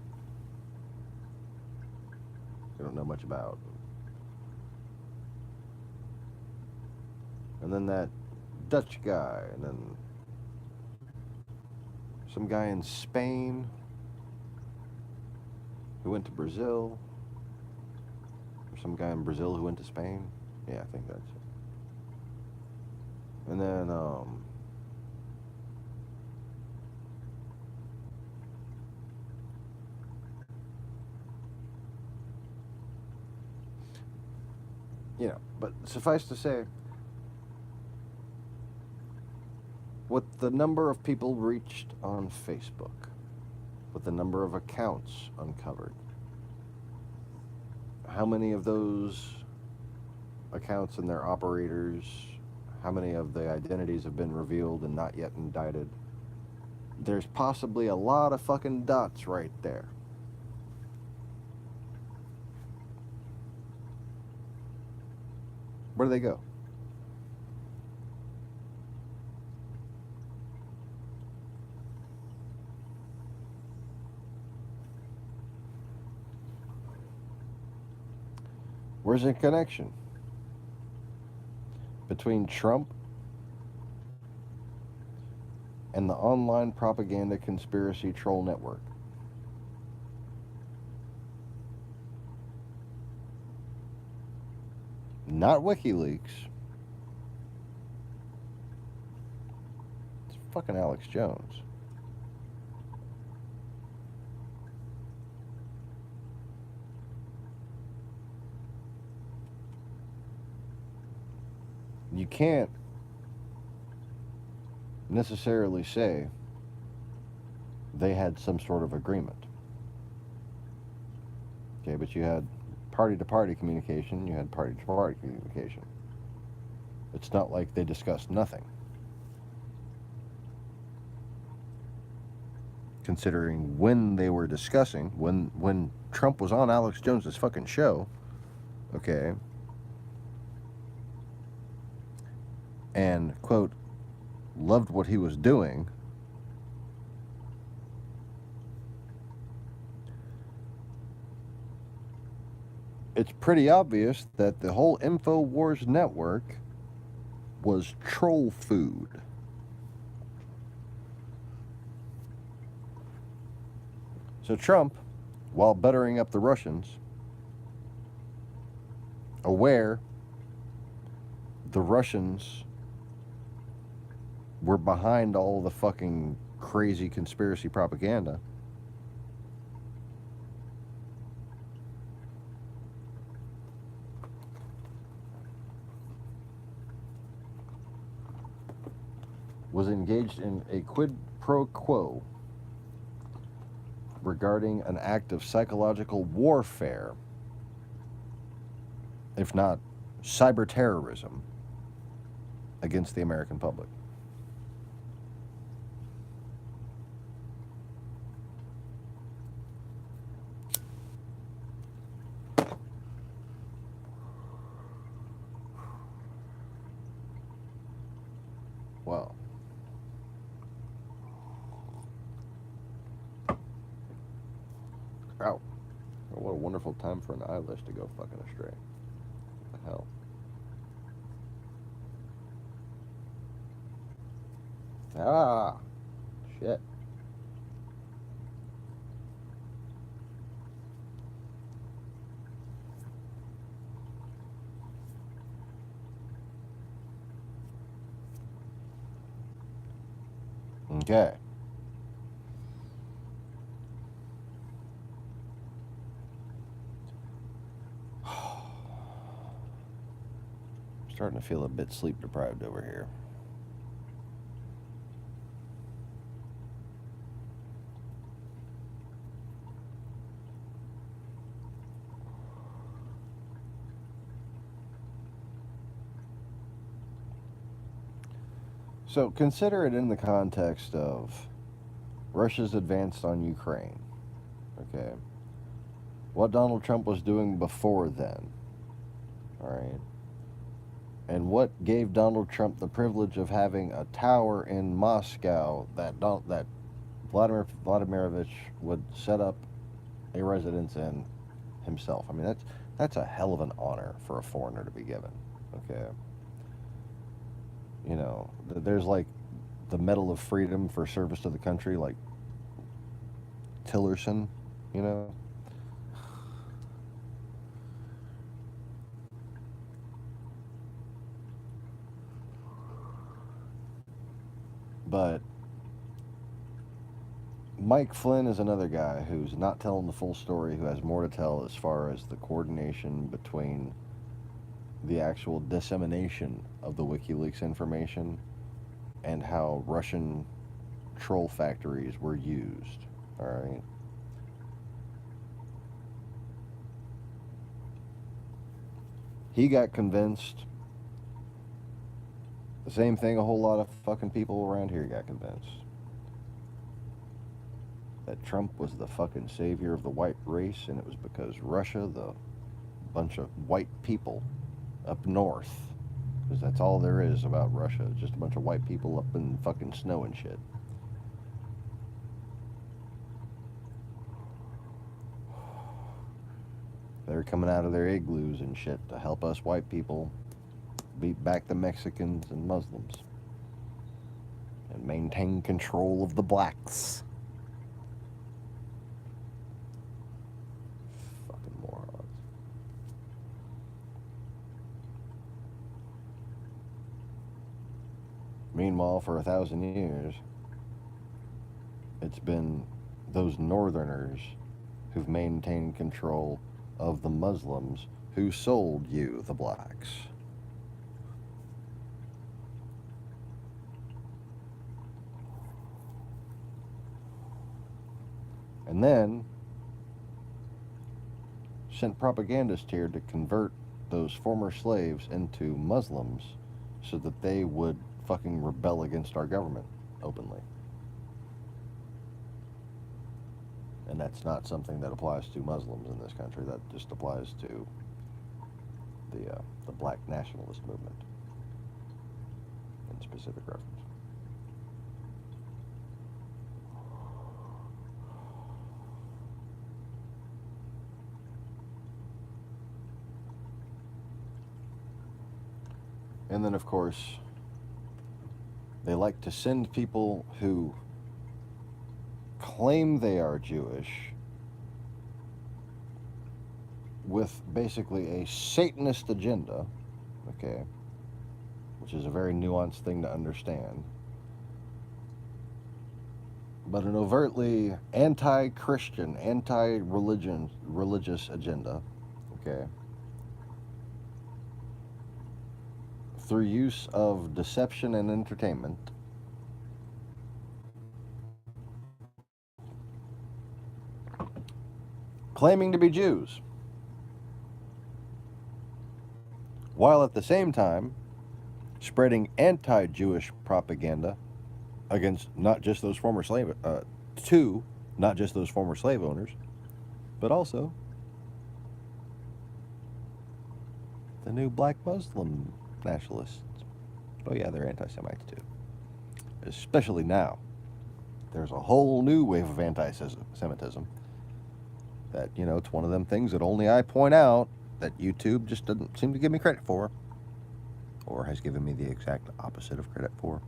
you don't know much about. And then that Dutch guy, and then some guy in Spain who went to Brazil, or some guy in Brazil who went to Spain. Yeah, I think that's it. And then, you know, but suffice to say, with the number of people reached on Facebook, with the number of accounts uncovered, how many of those accounts and their operators, how many of the identities have been revealed and not yet indicted? There's possibly a lot of fucking dots right there. Where do they go? Where's the connection between Trump and the online propaganda conspiracy troll network? Not WikiLeaks. It's fucking Alex Jones. You can't necessarily say they had some sort of agreement. Okay, but you had party-to-party communication, you had party-to-party communication. It's not like they discussed nothing. Considering when they were discussing, when Trump was on Alex Jones's fucking show, okay, and, quote, loved what he was doing, it's pretty obvious that the whole InfoWars network was troll food. So Trump, while buttering up the Russians, aware the Russians were behind all the fucking crazy conspiracy propaganda, was engaged in a quid pro quo regarding an act of psychological warfare, if not cyber terrorism, against the American public. Wow. Ow. What a wonderful time for an eyelash to go fucking astray. What the hell? Ah! Shit. Okay. Starting to feel a bit sleep deprived over here. So consider it in the context of Russia's advance on Ukraine. Okay. What Donald Trump was doing before then. All right. And what gave Donald Trump the privilege of having a tower in Moscow that Vladimir Vladimirovich would set up a residence in himself? I mean, that's a hell of an honor for a foreigner to be given. Okay. You know, there's like the Medal of Freedom for service to the country, like Tillerson, you know. But Mike Flynn is another guy who's not telling the full story, who has more to tell as far as the coordination between the actual dissemination of the WikiLeaks information and how Russian troll factories were used. All right. He got convinced. The same thing a whole lot of fucking people around here got convinced. That Trump was the fucking savior of the white race, and it was because Russia, the bunch of white people up north, because that's all there is about Russia, just a bunch of white people up in fucking snow and shit. They're coming out of their igloos and shit to help us white people beat back the Mexicans and Muslims and maintain control of the blacks. Fucking morons. Meanwhile, for 1,000 years, it's been those northerners who've maintained control of the Muslims who sold you, the blacks. And then sent propagandists here to convert those former slaves into Muslims so that they would fucking rebel against our government openly. And that's not something that applies to Muslims in this country. That just applies to the black nationalist movement in specific reference. And then, of course, they like to send people who claim they are Jewish with basically a Satanist agenda, okay, which is a very nuanced thing to understand, but an overtly anti-Christian, religious agenda, okay, through use of deception and entertainment, claiming to be Jews, while at the same time spreading anti-Jewish propaganda against not just those former slave owners, but also the new black Muslim nationalists. Oh yeah, they're anti-Semites too. Especially now. There's a whole new wave of anti-Semitism that, you know, it's one of them things that only I point out that YouTube just doesn't seem to give me credit for, or has given me the exact opposite of credit for.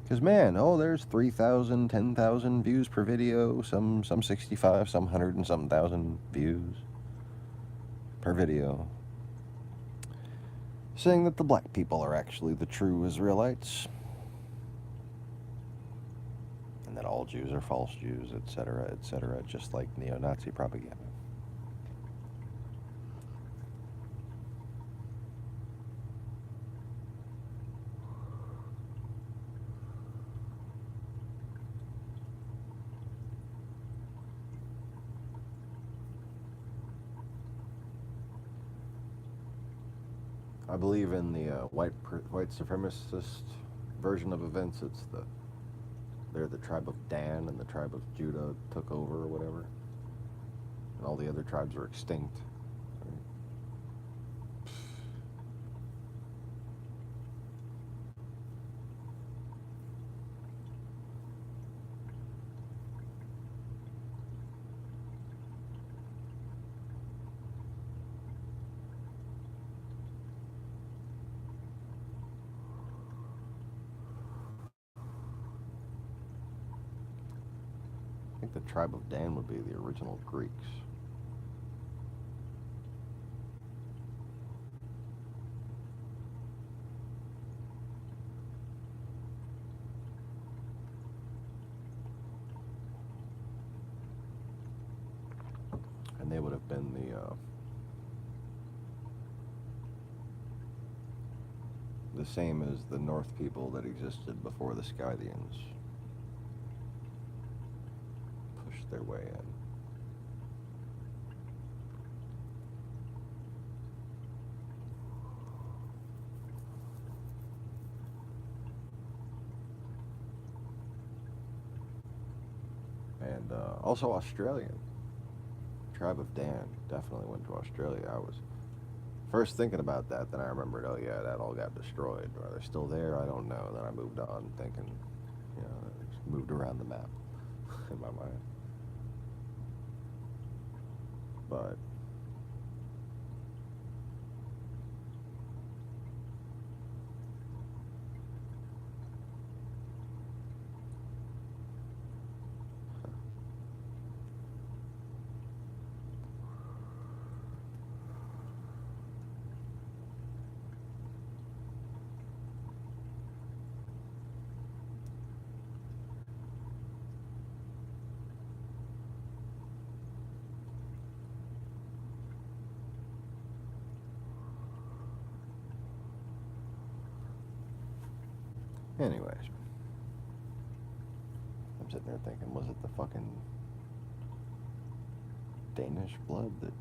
Because, man, there's 3,000, 10,000 views per video, some 65, some 100 and some thousand views per video, saying that the black people are actually the true Israelites, and that all Jews are false Jews, etc., just like neo-Nazi propaganda. I believe in the white supremacist version of events. They're the tribe of Dan, and the tribe of Judah took over or whatever, and all the other tribes are extinct. think the tribe of Dan would be the original Greeks. And they would have been the same as the North people that existed before the Scythians pushed their way in. And also Australian. Tribe of Dan definitely went to Australia. I was first thinking about that, then I remembered, oh yeah, that all got destroyed. Are they still there? I don't know. Then I moved on thinking, you know, just moved around the map in my mind. But anyways, I'm sitting there thinking, was it the fucking Danish blood that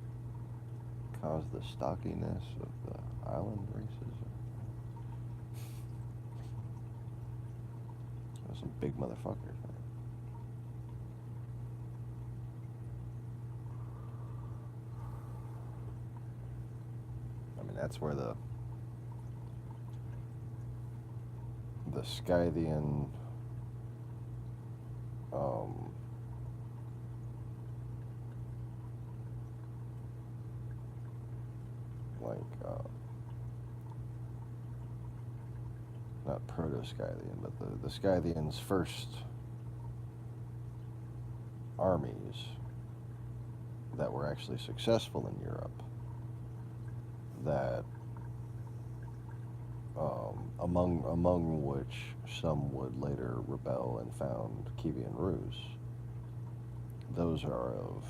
caused the stockiness of the island races? Those some big motherfuckers, man. I mean, that's where the Scythian not proto-Scythian, but the Scythians' first armies that were actually successful in Europe, that among which some would later rebel and found Kievan Rus. Those are of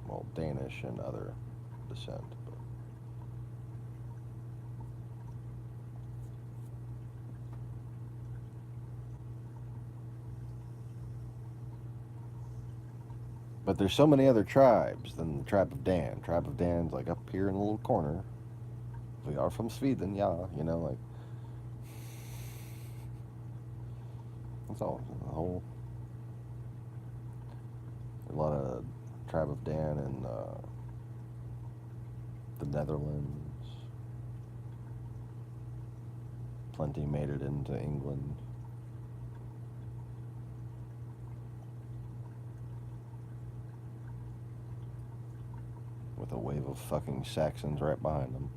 well, Danish and other descent. But there's so many other tribes than the tribe of Dan. Tribe of Dan's like up here in a little corner. We are from Sweden, yeah, you know, like, that's all. A lot of tribe of Dan in the Netherlands. Plenty made it into England. With a wave of fucking Saxons right behind them.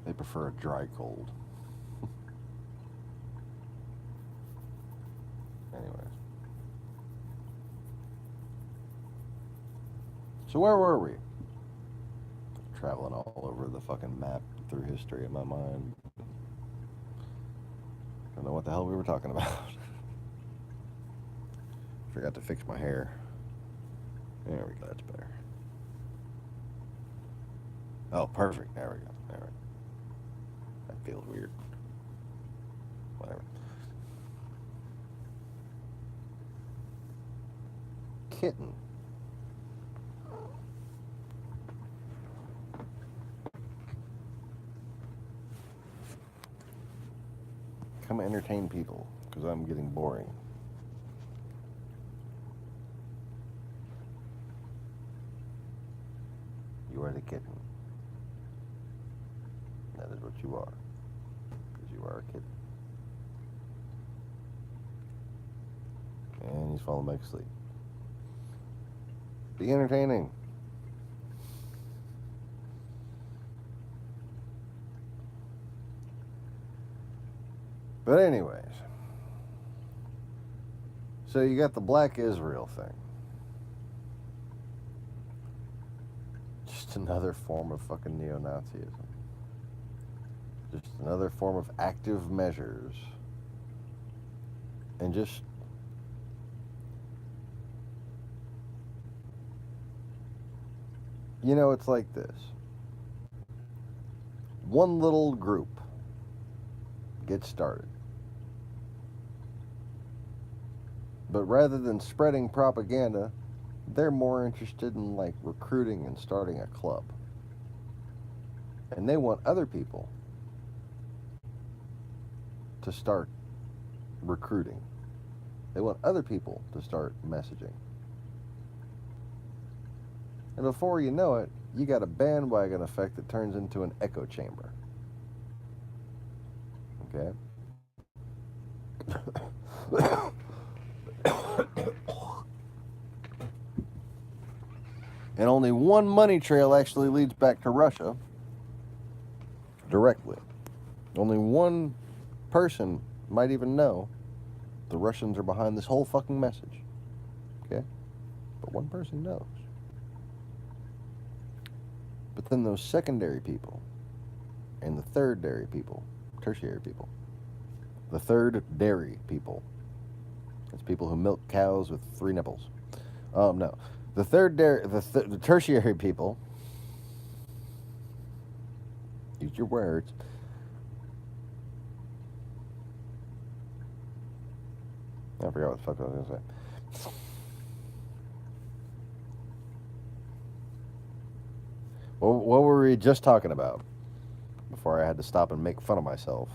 They prefer a dry cold. Anyways. So where were we? Traveling all over the fucking map through history in my mind. Don't know what the hell we were talking about. Forgot to fix my hair. There we go, that's better. Oh, perfect. There we go. There we go. That feels weird. Whatever. Kitten. Come entertain people, because I'm getting boring. You are the kitten. That is what you are. Because you are, kid. And he's falling back asleep. Be entertaining. But anyways, so you got the Black Israel thing. Just another form of fucking neo-Nazism. Just another form of active measures. And just it's like this. One little group gets started. But rather than spreading propaganda, they're more interested in like recruiting and starting a club. And they want other people to start recruiting. They want other people to start messaging. And before you know it, you got a bandwagon effect that turns into an echo chamber. Okay? And only one money trail actually leads back to Russia directly. Only one person might even know the Russians are behind this whole fucking message. Okay? But one person knows. But then those secondary people and the tertiary people, the third dairy people, it's people who milk cows with 3 nipples. No. The tertiary people, use your words. I forgot what the fuck I was going to say. What were we just talking about before I had to stop and make fun of myself?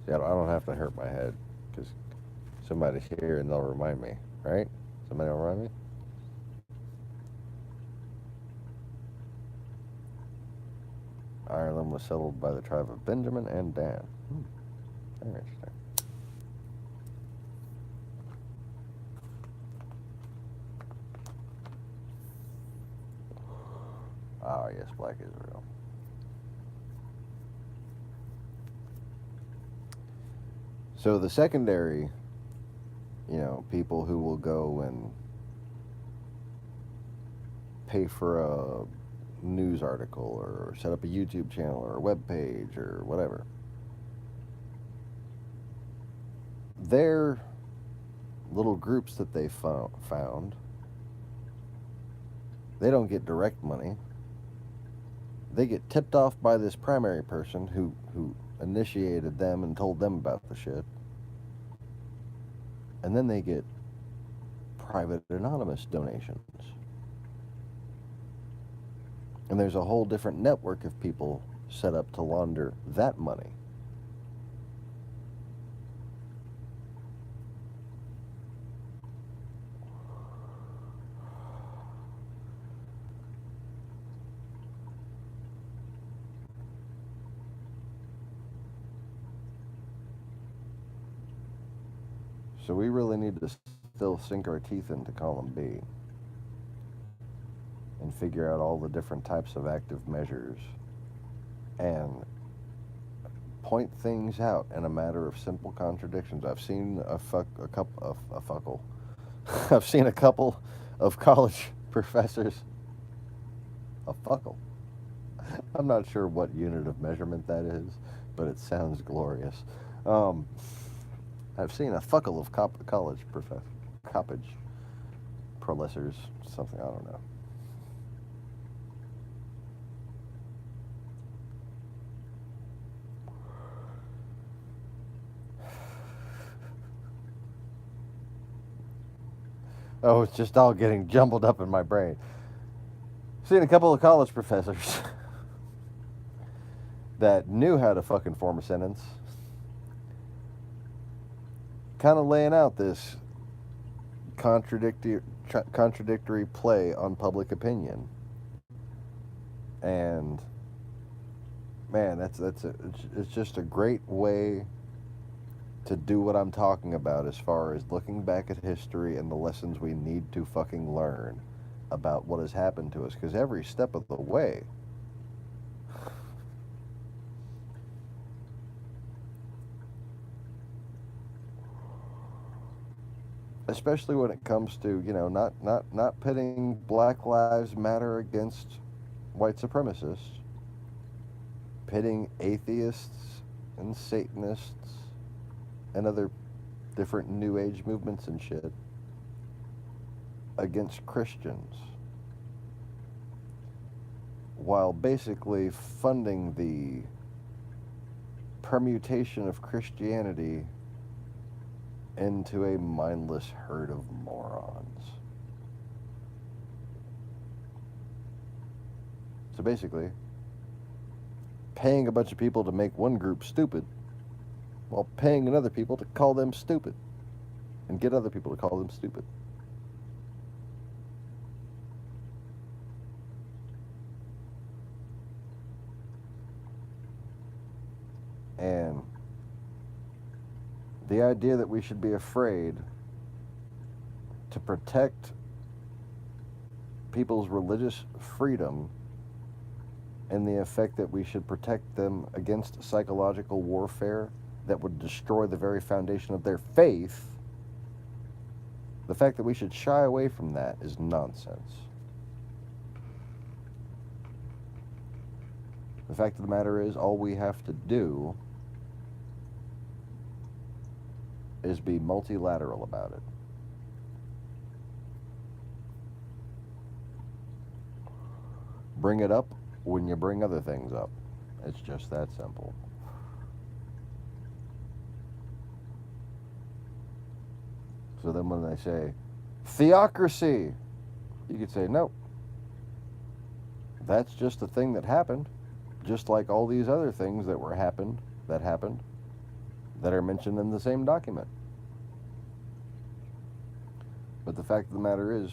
See, I don't have to hurt my head because somebody's here and they'll remind me, right? Somebody will remind me? Ireland was settled by the tribe of Benjamin and Dan. Very interesting. Ah, yes, Black Israel. So the secondary, people who will go and pay for a news article or set up a YouTube channel or a web page or whatever, their little groups that they found, they don't get direct money. They get tipped off by this primary person who initiated them and told them about the shit. And then they get private anonymous donations. And there's a whole different network of people set up to launder that money. So we really need to still sink our teeth into column B and figure out all the different types of active measures and point things out in a matter of simple contradictions. I've seen I've seen a couple of college professors. A fuckle. I'm not sure what unit of measurement that is, but it sounds glorious. I've seen a fuckle of college professors, something, I don't know. Oh, it's just all getting jumbled up in my brain. Seen a couple of college professors that knew how to fucking form a sentence, kind of laying out this contradictory play on public opinion. And man, it's just a great way to do what I'm talking about as far as looking back at history and the lessons we need to fucking learn about what has happened to us, because every step of the way, especially when it comes to, you know, not pitting Black Lives Matter against white supremacists, pitting atheists and Satanists and other different New Age movements and shit against Christians, while basically funding the permutation of Christianity into a mindless herd of morons. So basically, paying a bunch of people to make one group stupid, while paying another people to call them stupid, and get other people to call them stupid. And the idea that we should be afraid to protect people's religious freedom, and the effect that we should protect them against psychological warfare that would destroy the very foundation of their faith, the fact that we should shy away from that is nonsense. The fact of the matter is, all we have to do is be multilateral about it. Bring it up when you bring other things up. It's just that simple. So then when they say, theocracy, you could say, no. That's just a thing that happened, just like all these other things that happened, that are mentioned in the same document. But the fact of the matter is,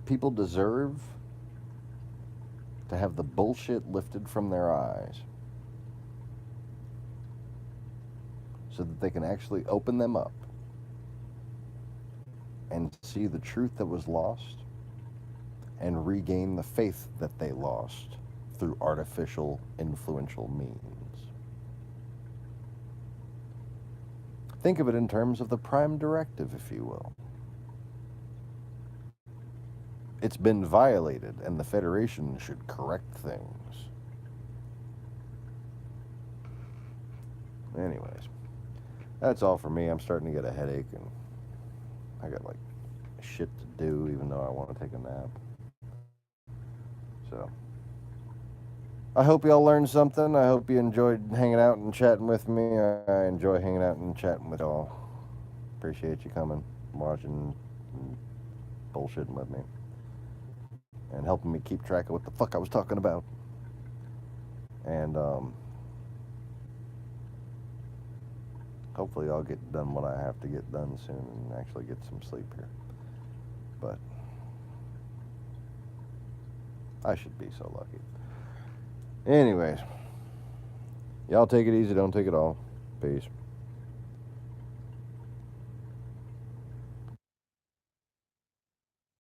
people deserve to have the bullshit lifted from their eyes so that they can actually open them up and see the truth that was lost and regain the faith that they lost through artificial, influential means. Think of it in terms of the Prime Directive, if you will. It's been violated, and the Federation should correct things. Anyways, that's all for me. I'm starting to get a headache, and I got like shit to do, even though I want to take a nap. So, I hope y'all learned something. I hope you enjoyed hanging out and chatting with me. I enjoy hanging out and chatting with y'all. Appreciate you coming, watching, and bullshitting with me, and helping me keep track of what the fuck I was talking about. And hopefully I'll get done what I have to get done soon and actually get some sleep here. But I should be so lucky. Anyways, y'all take it easy, don't take it all. Peace.